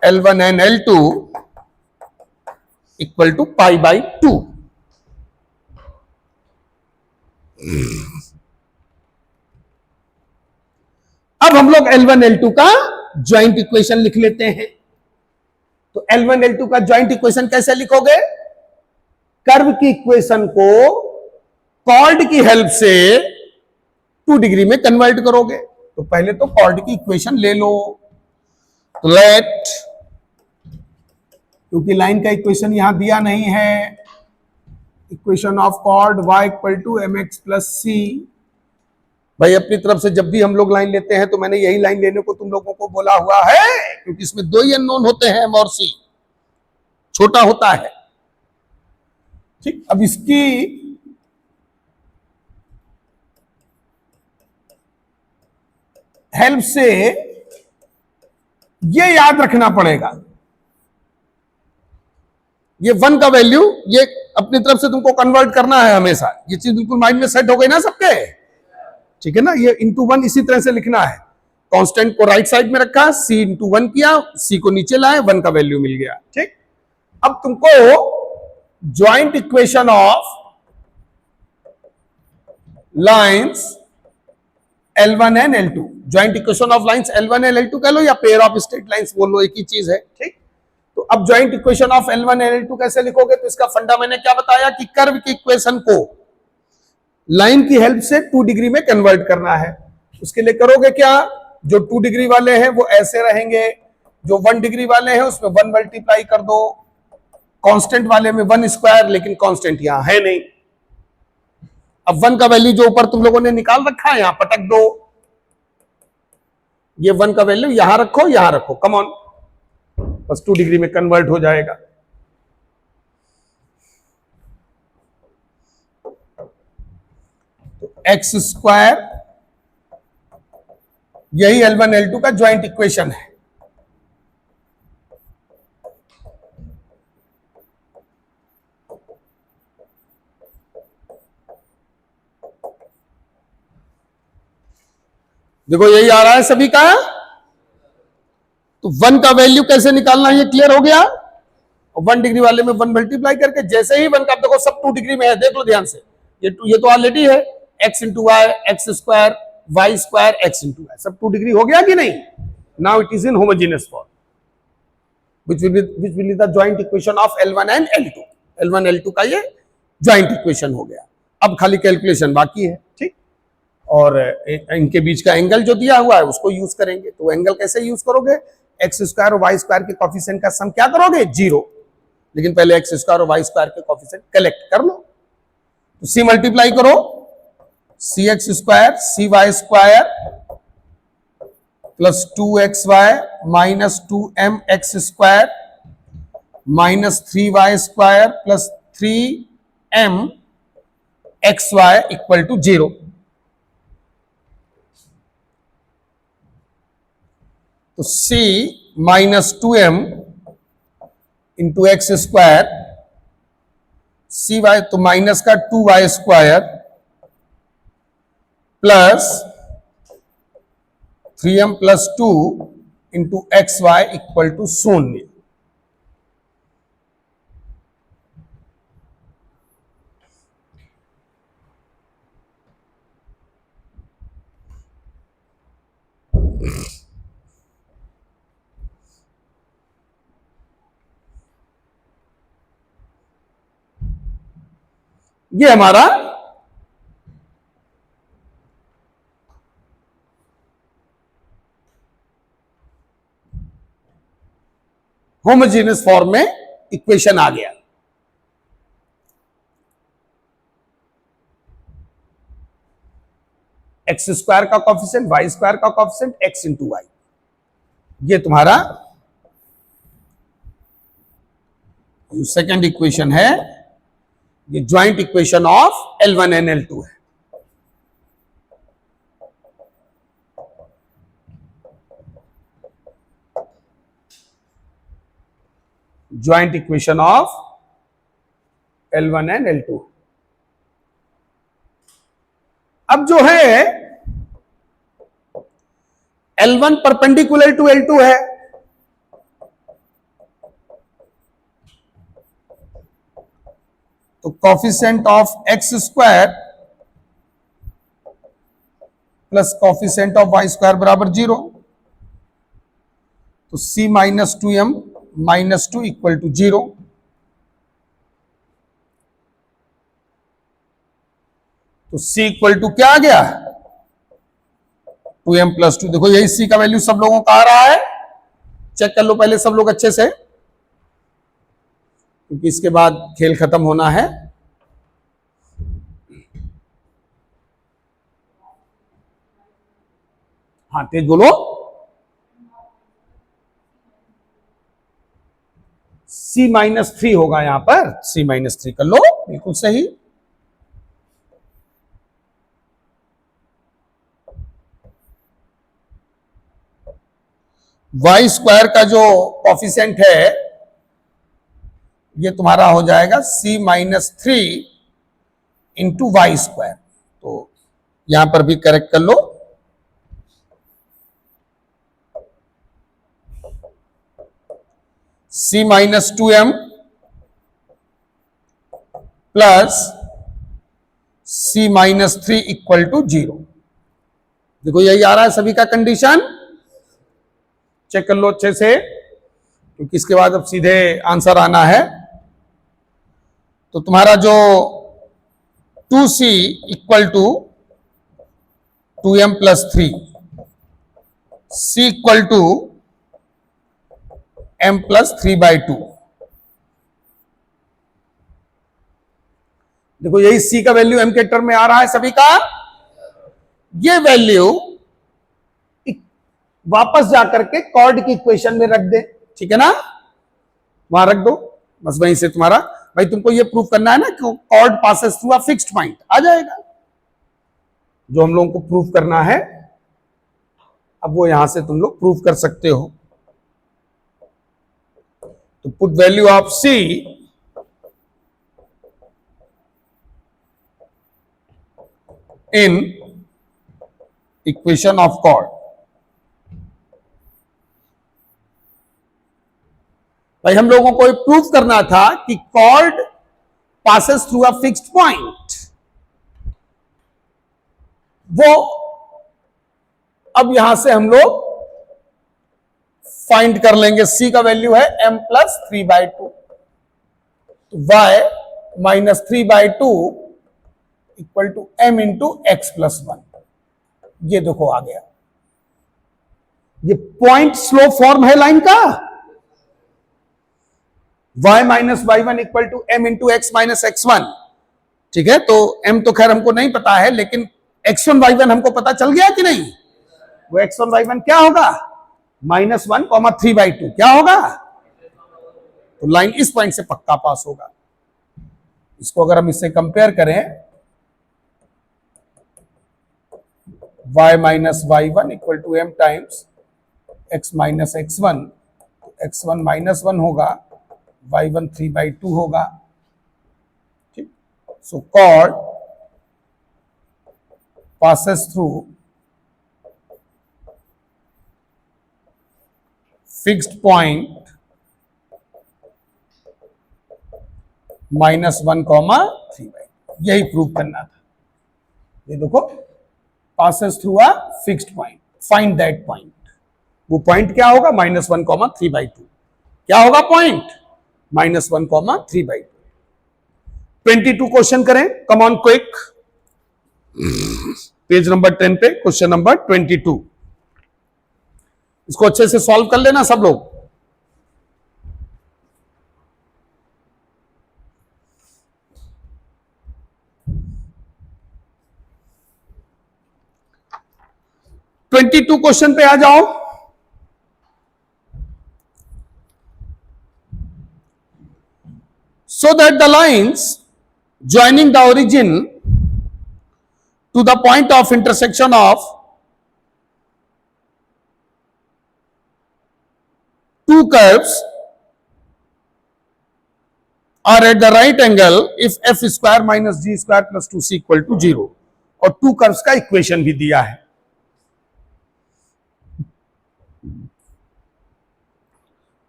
L1 and L2 equal to π/2। अब हम लोग L1 L2 का ज्वाइंट इक्वेशन लिख लेते हैं। तो L1 L2 का ज्वाइंट इक्वेशन कैसे लिखोगे? कर्व की इक्वेशन को कॉर्ड की हेल्प से 2 डिग्री में कन्वर्ट करोगे। तो पहले तो कॉर्ड की इक्वेशन ले लो, तो लेट, क्योंकि लाइन का इक्वेशन यहां दिया नहीं है, equation of chord y equal to mx plus c. भाई अपनी तरफ से जब भी हम लोग लाइन लेते हैं तो मैंने यही लाइन लेने को तुम लोगों को बोला हुआ है, क्योंकि इसमें दो ही अननोन होते हैं, m और c, छोटा होता है, ठीक। अब इसकी हेल्प से ये याद रखना पड़ेगा, ये 1 का वैल्यू ये अपनी तरफ से तुमको कन्वर्ट करना है हमेशा। ये चीज बिल्कुल माइंड में सेट हो गई ना सबके, ठीक है ना? ये इंटू 1 इसी तरह से लिखना है, कांस्टेंट को राइट साइड में रखा, c इंटू 1 किया, c को नीचे लाए, 1 का वैल्यू मिल गया, ठीक। अब तुमको joint equation of lines L1 and L2, joint equation of lines L1 and L2 कह लो या पेयर ऑफ स्ट्रेट लाइंस बोल लो, एक ही चीज है, ठीक। तो अब joint equation of L1 and L2 कैसे लिखोगे? तो इसका फंडा मैंने क्या बताया कि कर्व की इक्वेशन को लाइन की हेल्प से 2 डिग्री में कन्वर्ट करना है। उसके लिए करोगे क्या? जो 2 डिग्री वाले हैं वो ऐसे रहेंगे, जो 1 डिग्री वाले हैं उसमें 1 मल्टीप्लाई कर दो, कांस्टेंट वाले में 1 स्क्वायर, लेकिन कांस्टेंट यहां है नहीं। अब 1 का वैल्यू जो ऊपर तुम लोगों ने निकाल रखा है यहां पटक दो, ये 1 का वैल्यू यहां रखो, कम ऑन, बस 2 डिग्री में कन्वर्ट हो जाएगा। तो एक्स स्क्वायर, यही L1 L2 का ज्वाइंट इक्वेशन है। देखो यही आ रहा है सभी का। तो 1 का वैल्यू कैसे निकालना है ये क्लियर हो गया। और 1 डिग्री वाले में 1 मल्टीप्लाई करके, जैसे ही 1 का, देखो सब 2 डिग्री में है, देख लो ध्यान से, ये तो ऑलरेडी है, x into Y, x square Y square x into Y, सब 2 डिग्री हो गया कि नहीं? Now it is in homogeneous form, which will be the joint equation of L1 and L2. L1 L2 का ये ज्वाइंट इक्वेशन हो गया। अब खाली कैलकुलेशन बाकी है, ठीक। और इनके बीच का एंगल जो दिया हुआ है उसको यूज करेंगे। तो एंगल कैसे यूज करोगे? एक्स स्क्वायर और वाई स्क्वायर के कोफिशिएंट का सम क्या करोगे? 0। लेकिन पहले एक्स स्क्वायर और वाई स्क्वायर के कोफिशिएंट कलेक्ट कर लो। तो सी मल्टीप्लाई करो, c x square c y square plus 2xy minus 2mx square minus 3y square plus 3 m x Y equal to 0। तो c minus 2m into x square, c y तो minus का 2y square plus 3m plus 2 into X Y equal to 0। ये हमारा homogeneous form में equation आ गया। X square का coefficient, Y square का कॉफिशिएंट, एक्स इंटू वाई, ये तुम्हारा जो सेकेंड इक्वेशन है, ये joint equation of L1 and L2 है। Joint equation of L1 and L2। अब जो है L1 परपेंडिकुलर टू L2 है, तो coefficient of x square plus coefficient of Y square बराबर 0। तो c minus 2m minus 2 equal to 0। तो c equal to क्या आ गया, 2m प्लस 2। देखो यही c का वैल्यू सब लोगों का आ रहा है, चेक कर लो पहले सब लोग अच्छे से, क्योंकि इसके बाद खेल खत्म होना है। हाँ तेज बोलो। c माइनस 3 होगा यहां पर, c माइनस 3 कर लो, बिल्कुल सही। वाई स्क्वायर का जो कॉफिशिएंट है ये तुम्हारा हो जाएगा c minus 3 into Y square. तो यहां पर भी करेक्ट कर लो। c minus 2m plus c minus 3 equal to 0। देखो यही आ रहा है सभी का कंडीशन, चेक कर लो अच्छे से, क्योंकि इसके बाद अब सीधे आंसर आना है। तो तुम्हारा जो 2c equal to 2m plus 3, c equal to m plus 3/2। देखो यही c का वैल्यू m के टर्म में आ रहा है सभी का। ये वैल्यू वापस जाकर के कॉर्ड की इक्वेशन में रख दे, ठीक है ना, वहां रख दो बस। वहीं से तुम्हारा भाई तुमको ये प्रूव करना है ना कि chord passes through a fixed point, आ जाएगा जो हम लोगों को प्रूव करना है। अब वो यहां से तुम लोग प्रूव कर सकते हो। तो put value of c in equation of chord. भाई हम लोगों को प्रूव करना था कि chord passes through a fixed point, वो अब यहां से हम लोग फाइंड कर लेंगे। c का वैल्यू है m plus 3/2, y minus 3/2 equal to m into X plus 1। ये देखो आ गया, ये पॉइंट स्लो फॉर्म है लाइन का। y minus y1 equal to m into X minus x1, ठीक है। तो m तो खैर हमको नहीं पता है, लेकिन x1 y1 हमको पता चल गया कि नहीं। वो x1 y1 क्या होगा, -1, 3/2 क्या होगा। तो लाइन इस पॉइंट से पक्का पास होगा। इसको अगर हम इससे कंपेयर करें, y minus Y one equal to M times x minus x1, x1 minus one होगा, y1 3/2 होगा। ठीक, so chord passes through fixed point -1, 3/2। यही प्रूव करना था। ये देखो, passes through a fixed point, find that point। वो पॉइंट क्या होगा? -1, 3/2। क्या होगा पॉइंट? -1, 3/2। 22 क्वेश्चन करें, come on quick. Page number 10 पे क्वेश्चन नंबर 22। इसको अच्छे से सॉल्व कर लेना सब लोग। ट्वेंटी टू क्वेश्चन पे आ जाओ। So that the lines joining the origin to the point of intersection of two curves are at the right angle if f square minus g square plus 2c equal to 0। और to curves का equation भी दिया है।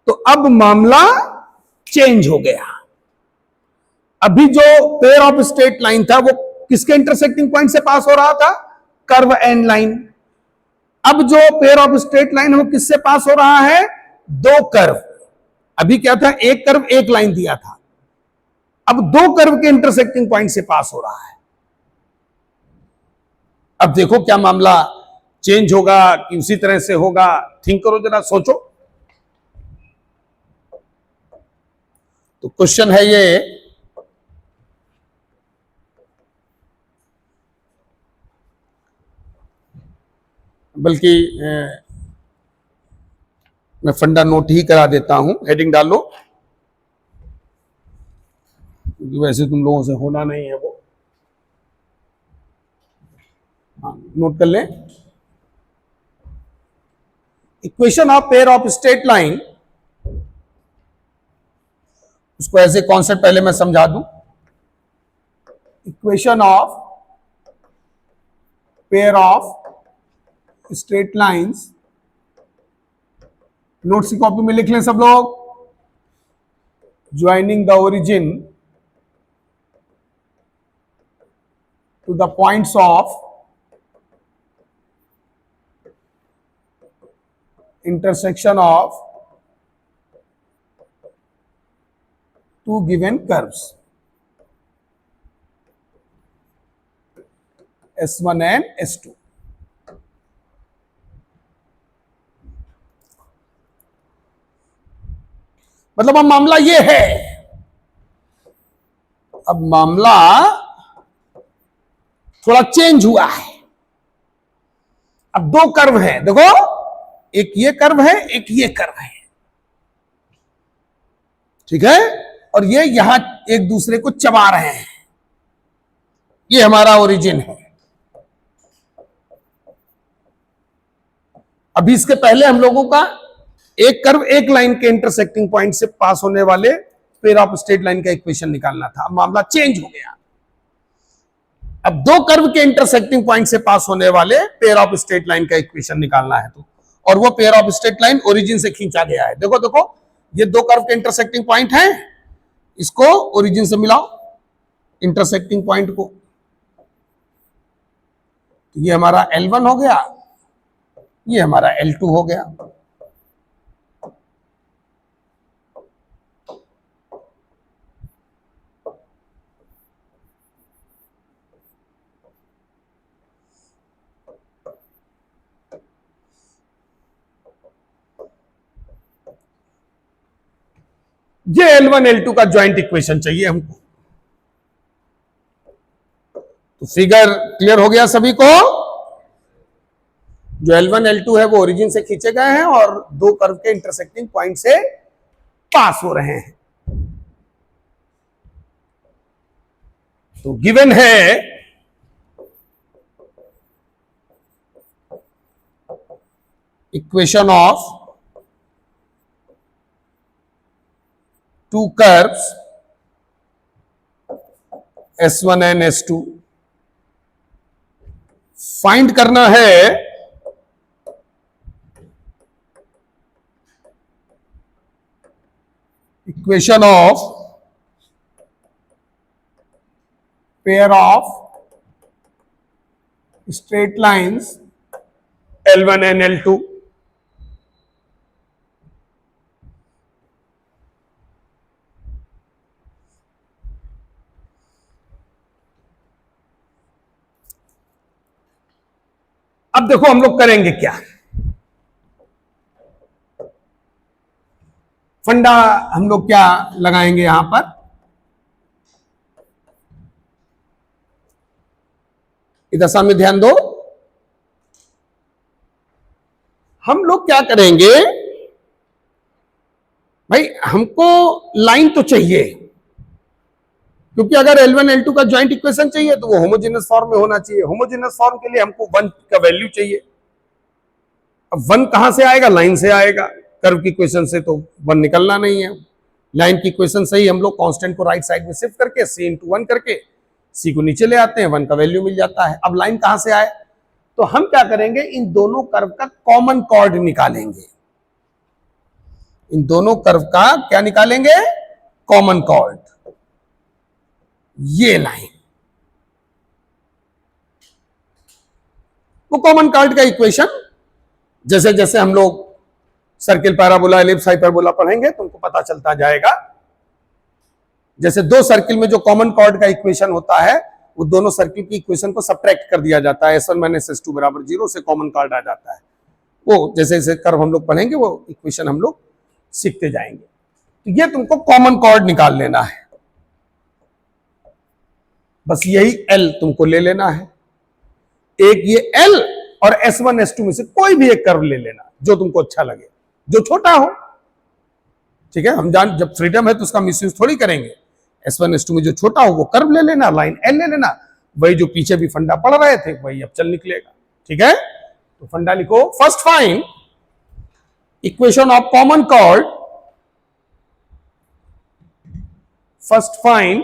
तो अब मामला change हो गया। अभी जो पेयर ऑफ स्ट्रेट लाइन था वो किसके इंटरसेक्टिंग पॉइंट से पास हो रहा था? Curve and line. अब जो पेयर ऑफ स्ट्रेट लाइन है वो किससे पास हो रहा है? दो कर्व। अभी क्या था? एक कर्व एक लाइन दिया था, अब दो कर्व के इंटरसेक्टिंग पॉइंट से पास हो रहा है। अब देखो क्या मामला चेंज होगा कि उसी तरह से होगा। थिंक करो जरा, सोचो। तो क्वेश्चन है ये, बल्कि मैं फंडा नोट ही करा देता हूं, हेडिंग डाल लो, क्योंकि वैसे तुम लोगों से होना नहीं है वो। हाँ, नोट कर ले। Equation of pair of straight line, उसको ऐसे कॉन्सेप्ट पहले मैं समझा दूं। Equation of pair of straight lines, notes की कॉपी में लिख लें सब लोग। Joining the origin to the points of intersection of two given curves S1 and S2। मतलब अब मामला ये है, अब मामला थोड़ा चेंज हुआ है। अब दो कर्व है, देखो, एक ये कर्व है, एक ये कर्व है, ठीक है, और ये यहां एक दूसरे को चबा रहे हैं। ये हमारा ओरिजिन है। अभी इसके पहले हम लोगों का एक कर्व एक लाइन के इंटरसेक्टिंग पॉइंट से पास होने वाले पेयर ऑफ स्ट्रेट लाइन का इक्वेशन निकालना था। अब मामला चेंज हो गया। अब दो कर्व के इंटरसेक्टिंग पॉइंट से पास होने वाले पेयर ऑफ स्ट्रेट लाइन का इक्वेशन निकालना है। तो और वो pair of straight line origin से खींचा गया है। देखो देखो, ये दो कर्व के इंटरसेक्टिंग पॉइंट है, इसको ओरिजिन से मिलाओ इंटरसेक्टिंग पॉइंट को। तो ये हमारा L1 हो गया, ये हमारा L2 हो गया। ये L1 L2 का ज्वाइंट इक्वेशन चाहिए हमको। तो फिगर क्लियर हो गया सभी को? जो L1 L2 है वो ओरिजिन से खींचे गए हैं और दो कर्व के इंटरसेक्टिंग पॉइंट से पास हो रहे हैं। तो गिवन है equation of to curves S1 and S2, find करना है equation of pair of straight lines L1 and L2। अब देखो हम लोग करेंगे क्या, फंडा हम लोग क्या लगाएंगे यहां पर। इधर सामने ध्यान दो, हम लोग क्या करेंगे भाई, हमको लाइन तो चाहिए, क्योंकि अगर L1 L2 का ज्वाइंट इक्वेशन चाहिए तो वो होमोजेनस फॉर्म में होना चाहिए। होमोजेनस फॉर्म के लिए हमको 1 का वैल्यू चाहिए। अब 1 कहां से आएगा, लाइन से आएगा, कर्व की इक्वेशन से तो 1 निकलना नहीं है। लाइन की इक्वेशन से ही हम लोग कांस्टेंट को राइट साइड में शिफ्ट करके c इंटू 1 करके c को नीचे ले आते हैं, 1 का वैल्यू मिल जाता है। अब लाइन कहां से आए, तो हम क्या करेंगे, इन दोनों कर्व का कॉमन कॉर्ड निकालेंगे। इन दोनों कर्व का क्या निकालेंगे, कॉमन कॉर्ड। ये लाइन, वो कॉमन कॉर्ड का इक्वेशन जैसे जैसे हम लोग सर्किल, पैराबोला, एलिप्स, हाइपरबोला पढ़ेंगे तुमको पता चलता जाएगा। जैसे दो सर्किल में जो कॉमन कॉर्ड का इक्वेशन होता है, वो दोनों सर्किल की इक्वेशन को सब्ट्रैक्ट कर दिया जाता है, S1 माइनस S2 बराबर 0 से कॉमन कॉर्ड आ जाता है। वो जैसे जैसे कर्व हम लोग पढ़ेंगे वो इक्वेशन हम लोग सीखते जाएंगे। तो ये तुमको कॉमन कॉर्ड निकाल लेना है, बस यही L तुमको ले लेना है। एक ये L और S1 S2 में से कोई भी एक कर्व ले लेना जो तुमको अच्छा लगे, जो छोटा हो। ठीक है, हम जब फ्रीडम है तो उसका मिसयूज थोड़ी करेंगे। S1 S2 में जो छोटा हो वो कर्व ले लेना, लाइन L ले लेना, वही जो पीछे भी फंडा पढ़ रहे थे वही अब चल निकलेगा। ठीक है, तो फंडा लिखो, first find equation of common cord, first find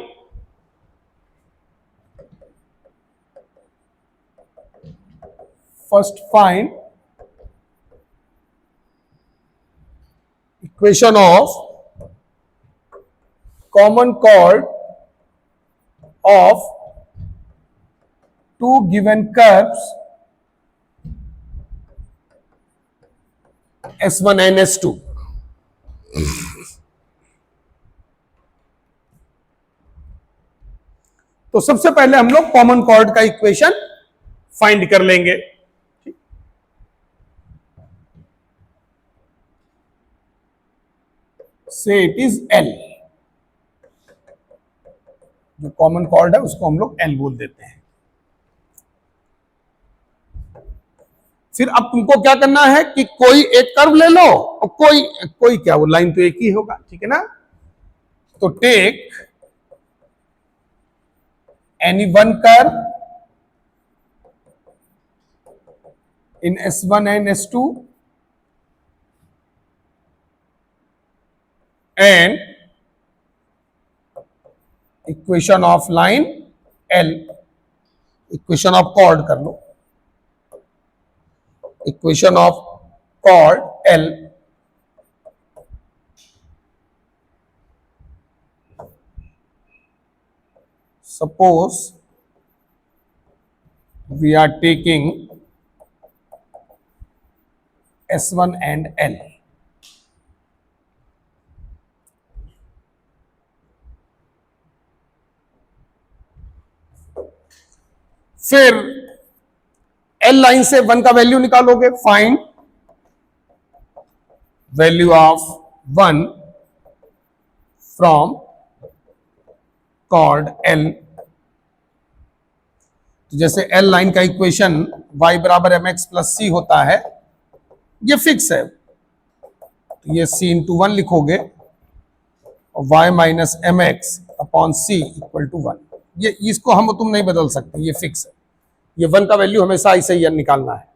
equation of common chord of two given curves S1 and S2। तो सबसे पहले हम लोग कॉमन कॉर्ड का इक्वेशन फाइंड कर लेंगे। से इट इज L, जो कॉमन कॉर्ड है उसको हम लोग L बोल देते हैं। फिर अब तुमको क्या करना है कि कोई एक कर्व ले लो, और कोई क्या, वो लाइन तो एक ही होगा। ठीक है ना, तो take any one curve in S1 and S2 and equation of line L, equation of chord कर लो, equation of chord L। suppose we are taking S1 and L, फिर L लाइन से 1 का वैल्यू निकालोगे, find value of 1 from chord L। तो जैसे L line का equation y बराबर mx plus c होता है, ये फिक्स है, तो ये c इंटू 1 लिखोगे और y minus mx upon c equal to 1, ये इसको हम तुम नहीं बदल सकते, ये फिक्स है। ये 1 का वैल्यू हमेशा ऐसे ही निकालना है।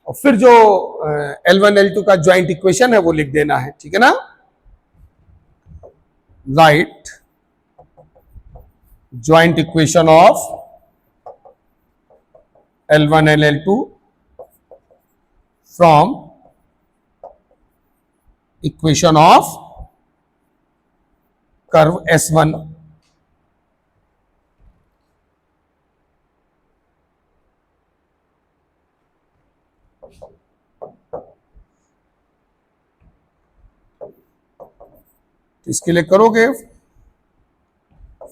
और फिर जो L1 L2 का ज्वाइंट इक्वेशन है वो लिख देना है, ठीक है ना। Right joint equation of L1 and L2 from equation of curve S1 तो इसके लिए करोगे,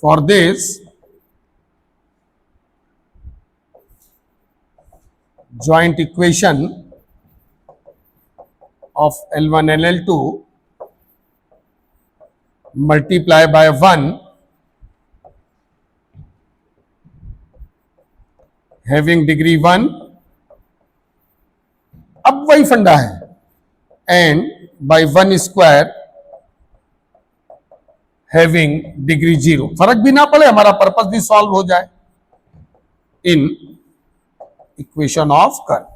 for this joint equation of L1 and L2 multiply by 1 having degree 1, अब वही फंडा है, and by 1 square having degree 0, फर्क भी ना पड़े, हमारा पर्पस भी सॉल्व हो जाए in equation of curve।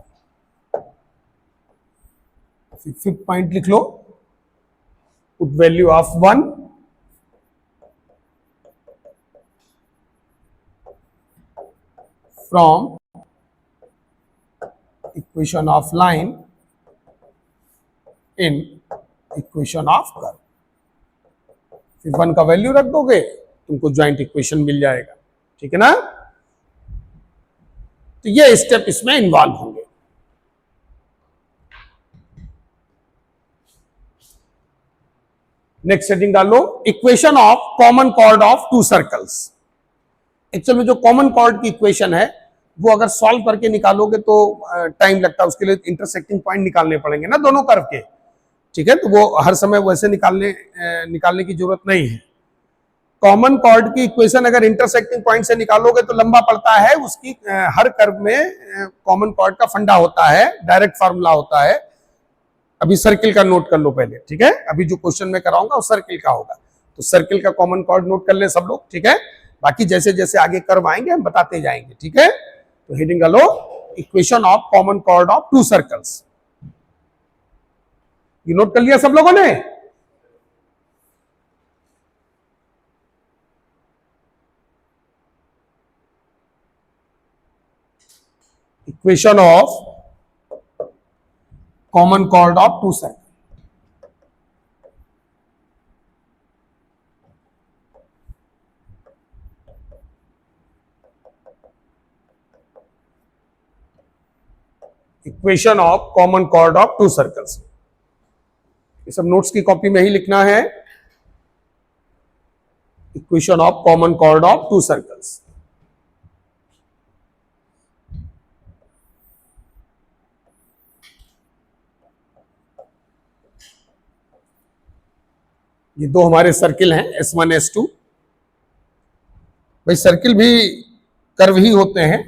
Fifth point लिख लो, put value of 1 from equation of line in equation of curve. फिर 1 का वैल्यू रख दोगे, तुमको ज्वाइंट इक्वेशन मिल जाएगा, ठीक है ना। तो ये स्टेप इसमें इन्वॉल्व होंगे। नेक्स्ट सेटिंग डाल लो, equation of common chord of two circles. Actual में जो कॉमन कॉर्ड की इक्वेशन है वो अगर सॉल्व करके निकालोगे तो टाइम लगता है, उसके लिए इंटरसेक्टिंग पॉइंट निकालने पड़ेंगे ना दोनों कर्व के, ठीक है। तो वो हर समय वैसे निकालने की जरूरत नहीं है। कॉमन कॉर्ड की इक्वेशन अगर इंटरसेक्टिंग पॉइंट से निकालोगे तो लंबा पड़ता है, उसकी हर कर्व में कॉमन कॉर्ड का फंडा होता है, डायरेक्ट फार्मूला होता है। अभी सर्किल का नोट कर लो पहले, ठीक है। अभी जो क्वेश्चन मैं कराऊंगा वो सर्किल का होगा, तो सर्किल का कॉमन कॉर्ड नोट कर ले सब लोग, ठीक है। बाकी जैसे जैसे आगे कर्व आएंगे हम बताते जाएंगे, ठीक है। तो हेडिंग कर लो, equation of common chord of two circles. ये नोट कर लिया सब लोगों ने। Equation of common chord of two circle. Equation of common chord of two circles, ये सब नोट्स की कॉपी में ही लिखना है। Equation of common chord of two circles. ये दो हमारे सर्किल हैं S1 S2। भाई सर्किल भी कर्व ही होते हैं,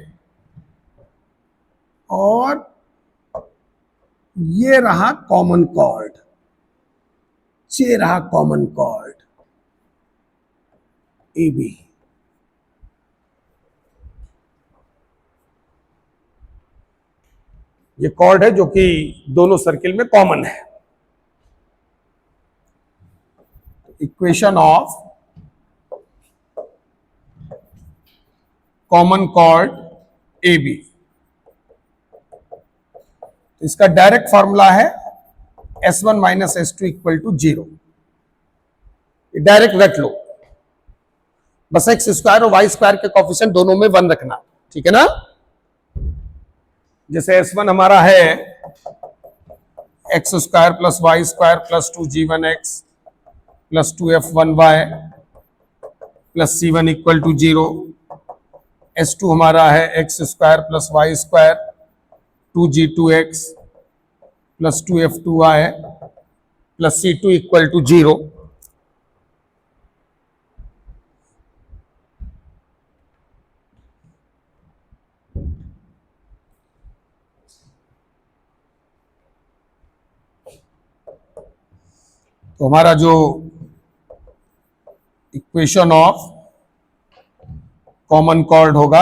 और ये रहा कॉमन कॉर्ड, ये रहा कॉमन कॉर्ड AB। ये कॉर्ड है जो कि दोनों सर्किल में कॉमन है। Equation of common cord AB, इसका डायरेक्ट फॉर्मूला है S1 minus S2 equal to 0। Direct रख लो, बस एक्स स्क्वायर और वाई स्क्वायर के कोफिशिएंट दोनों में 1 रखना, ठीक है ना। जैसे S1 हमारा है X square plus Y square plus 2g1x plus 2f1y plus c1 equal to 0। S2 हमारा है X square plus Y square 2g2x plus 2f2y plus c2 equal to 0। तो हमारा जो इक्वेशन ऑफ कॉमन कॉर्ड होगा,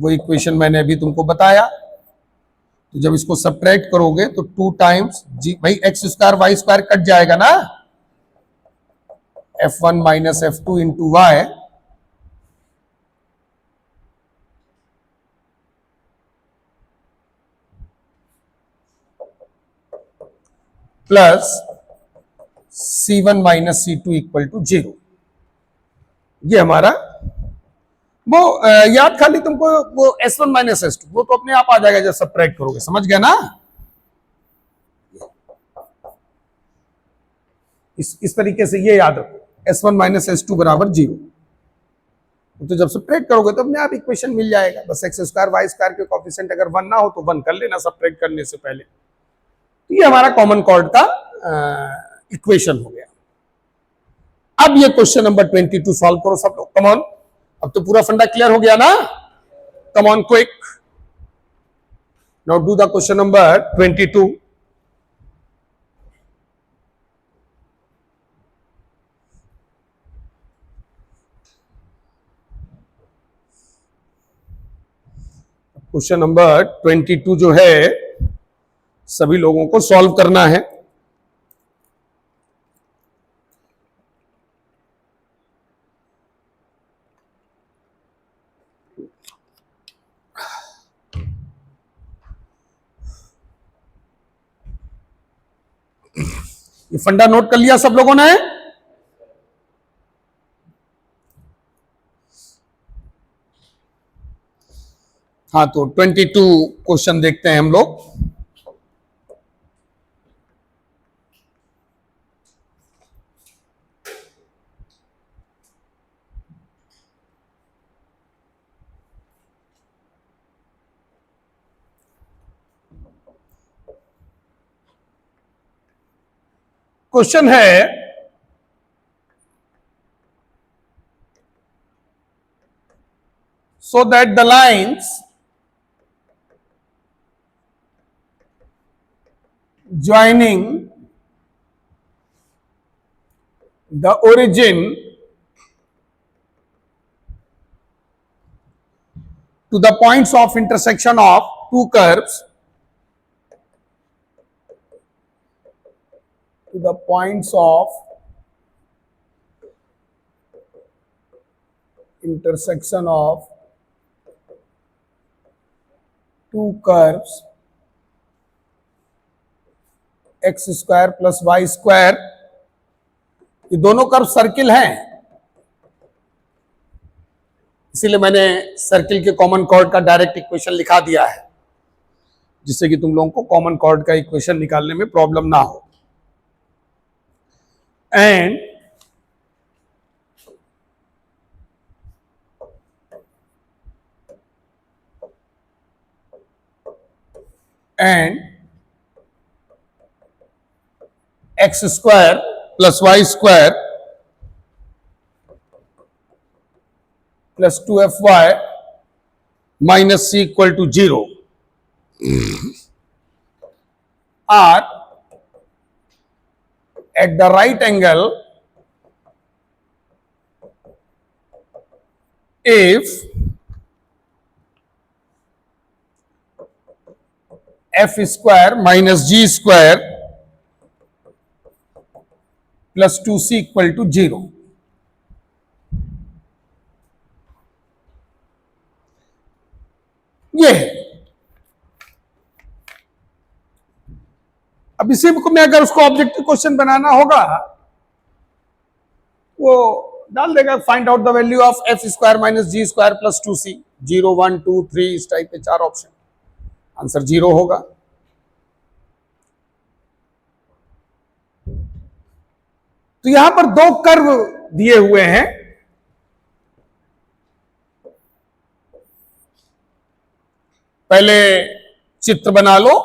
वो equation मैंने अभी तुमको बताया। तो जब इसको सब्ट्रैक्ट करोगे तो 2 टाइम्स जी, भाई X square Y square cut जाएगा ना, f1 minus f2 into Y plus c1 minus c2 equal to 0। ये हमारा वो याद खाली तुमको वो s1 माइनस s2 वो तो अपने आप आ जाएगा जब सब्ट्रैक्ट करोगे, समझ गया ना। इस तरीके से ये याद रखो, s1 माइनस s2 बराबर 0। तो जब सब्ट्रैक्ट करोगे तो अपने आप इक्वेशन मिल जाएगा। बस एक्स स्क्वायर वाई स्क्वायर के कोएफिशिएंट अगर 1 ना हो तो 1 कर लेना सब्ट्रैक्ट करने से पहले। तो ये हमारा कॉमन कॉर्ड का इक्वेशन हो गया। अब ये क्वेश्चन नंबर 22 सॉल्व करो सब लोग, कम ऑन। अब तो पूरा फंडा क्लियर हो गया ना, come on quick, now do the question number 22। Question number 22 जो है सभी लोगों को सॉल्व करना है। ये फंडा नोट कर लिया सब लोगों ने? हाँ, तो 22 क्वेश्चन देखते हैं हम लोग। क्वेश्चन है so that the lines joining the origin to the points of intersection of two curves, to the points of intersection of two curves X square plus Y square, ये दोनों कर्व सर्किल हैं, इसीलिए मैंने circle के common chord का direct equation लिखा दिया है, जिससे कि तुम लोगों को कॉमन कॉर्ड का इक्वेशन निकालने में प्रॉब्लम ना हो। And X square plus Y square plus 2fy minus C equal to 0 are at the right angle if f square minus g square plus 2c equal to 0। ये है। अब इसी में अगर उसको ऑब्जेक्टिव क्वेश्चन बनाना होगा वो डाल देगा, find out the value of F square minus ji square plus 2c, 0 1 2 3 इस टाइप के 4 ऑप्शन, आंसर 0 होगा। तो यहां पर 2 कर्व दिए हुए हैं, पहले चित्र बना लो।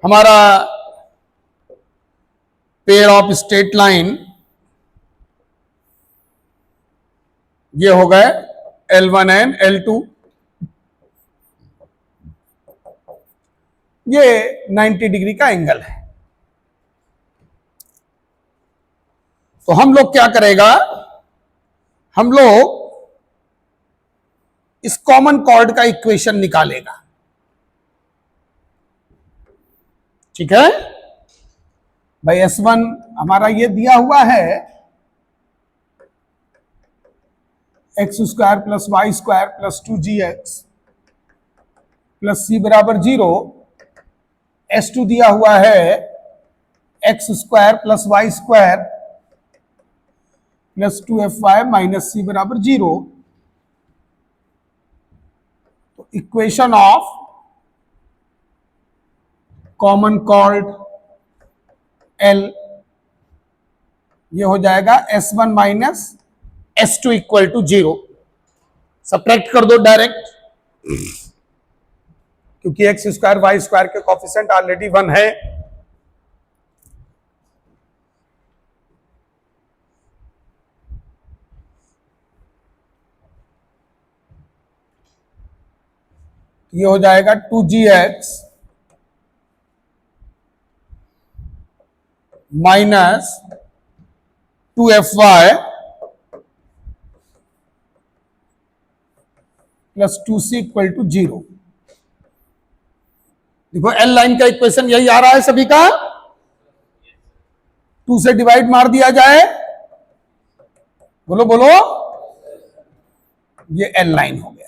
हमारा पेयर ऑफ स्ट्रेट लाइन ये हो गए L1 एंड L2, ये 90 डिग्री का एंगल है। तो हम लोग क्या करेगा, हम लोग इस कॉमन कॉर्ड का इक्वेशन निकालेगा। ठीक है भाई, S1 हमारा ये दिया हुआ है x² + y² + 2gx + c बराबर 0। S2 दिया हुआ है x² + y² + 2fy - c बराबर 0। तो equation of common cord L ये हो जाएगा S1 - S2 = 0। सब्ट्रैक्ट कर दो डायरेक्ट, क्योंकि x² y² के कोफिशिएंट ऑलरेडी 1 है। ये हो जाएगा 2gx - 2fy + 2c = 0। देखो एल लाइन का इक्वेशन यही आ रहा है सभी का। 2 से डिवाइड मार दिया जाए, बोलो बोलो, ये एल लाइन हो गया।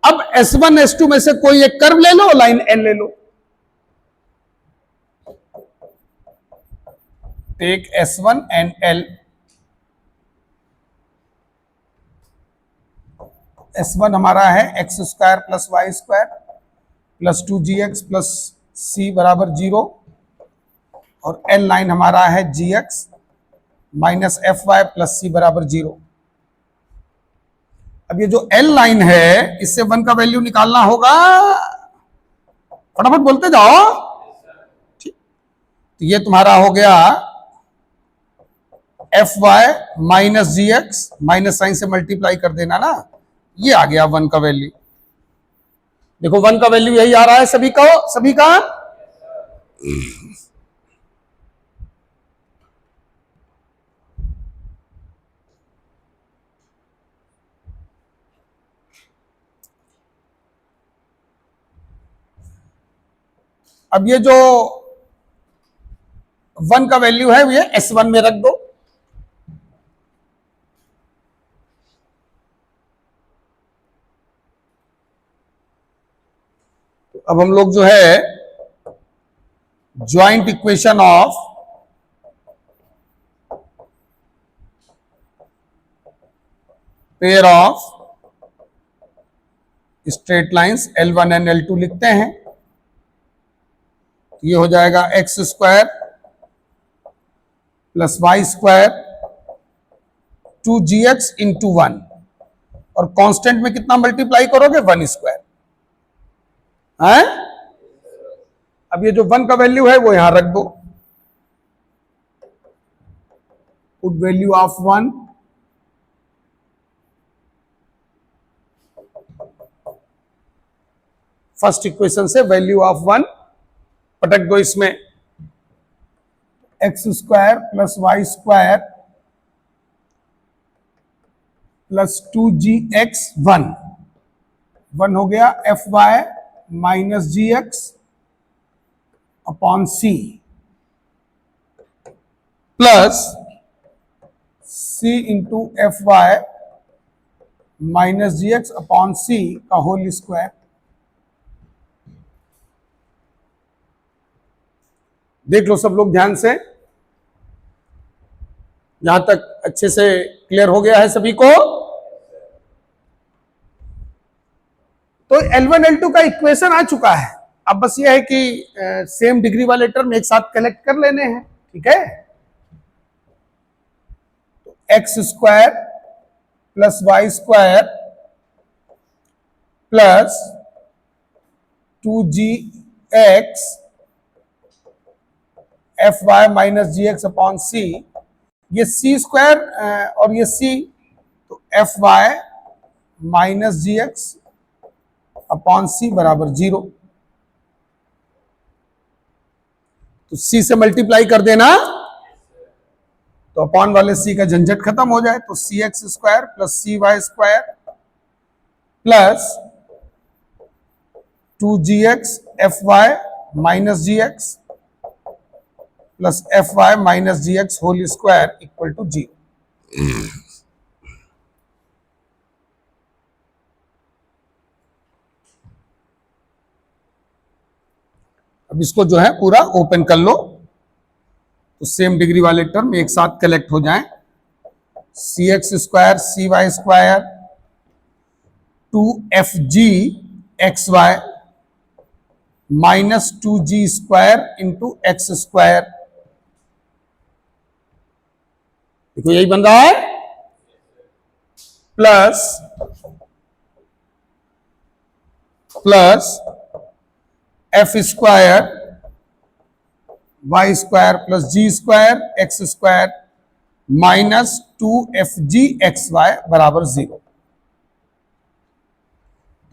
अब S1 S2 में से कोई एक कर्व ले लो, लाइन एल ले लो। Take S1 and L। S1 हमारा है x² + y² + 2gx + c बराबर 0, और L लाइन हमारा है gx - fy + c बराबर 0। अब ये जो L लाइन है, इससे 1 का वैल्यू निकालना होगा, फटाफट बोलते जाओ। ठीक, तो ये तुम्हारा हो गया fy - gx, माइनस साइन से मल्टीप्लाई कर देना ना, ये आ गया 1 का वैल्यू। देखो 1 का वैल्यू यही आ रहा है सभी का, सभी का। अब ये जो 1 का वैल्यू है ये S1 में रख दो। अब हम लोग जो है joint equation of pair of straight lines L1 and L2 लिखते हैं। ये हो जाएगा x² + y² 2gx × 1, और कांस्टेंट में कितना मल्टीप्लाई करोगे, 1²। है? अब ये जो 1 का वैल्यू है वो यहां रख दो। Put value of 1 first equation से वैल्यू ऑफ 1 पटक दो इसमें। x² + y² + 2gx 1 हो गया, fy - gx / c plus c × fy - gx / c का होल स्क्वायर। देख लो सब लोग ध्यान से, यहां तक अच्छे से क्लियर हो गया है सभी को। तो L1 L2 का इक्वेशन आ चुका है। अब बस ये है कि सेम डिग्री वाले टर्म एक साथ कलेक्ट कर लेने हैं। ठीक है, तो x² + y² + 2gx fy - gx / c, ये c² और ये c, तो fy - gx / c बराबर 0। तो सी से मल्टीप्लाई कर देना, तो अपॉन वाले सी का झंझट खत्म हो जाए। तो c x square plus c y square plus 2gx fy minus gx plus fy minus gx whole square equal to 0। अब इसको जो है पूरा ओपन कर लो, तो सेम डिग्री वाले टर्म एक साथ कलेक्ट हो जाएं। C x square c y square 2fg x y minus 2g square into x square, देखो यही बन रहा है, plus f square Y square plus g square x square minus 2fg x y बराबर 0।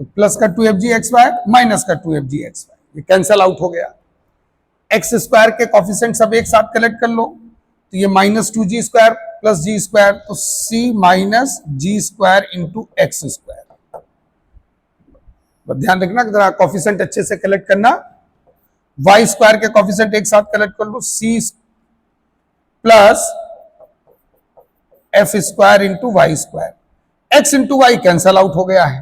तो प्लस का 2fg एक्स वाई माइनस का 2fg x Y, ये कैंसल आउट हो गया। एक्स स्क्वायर के कॉफिशिएंट सब एक साथ कलेक्ट कर लो, तो ये minus 2g square plus g square, तो c माइनस जी स्क्वायर इंटू एक्स स्क्वायर। ध्यान रखना जरा कॉफिशिएंट अच्छे से कलेक्ट करना। वाई स्क्वायर के कॉफिशिएंट एक साथ कलेक्ट कर लो, c plus f square into Y square, x into y cancel out हो गया है।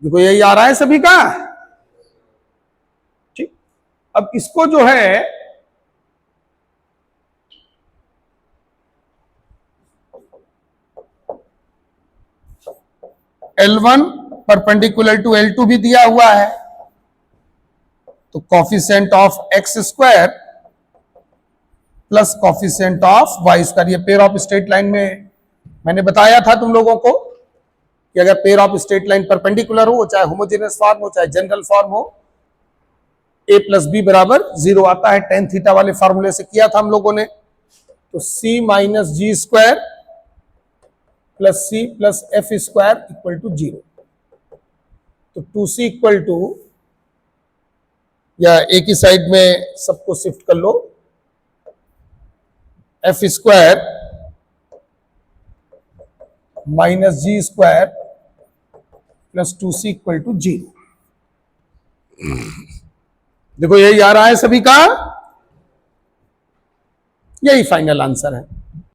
देखो यही आ रहा है सभी का, ठीक। अब इसको जो है L1 परपेंडिकुलर टू L2 भी दिया हुआ है, तो coefficient of x square plus coefficient of Y square, ये पेयर ऑफ स्ट्रेट लाइन में मैंने बताया था तुम लोगों को कि अगर pair of straight line perpendicular हो, चाहे होमोजेनियस फॉर्म हो चाहे जनरल फॉर्म हो, a प्लस बी बराबर 0 आता है। tan थीटा वाले फॉर्मूले से किया था हम लोगों ने। तो c minus ji square plus c plus f square equal to 0। तो 2c इक्वल टू, या एक ही साइड में सबको शिफ्ट कर लो, f square minus ji square plus 2c equal to 0। देखो यही आ रहा है सभी का, यही फाइनल आंसर है।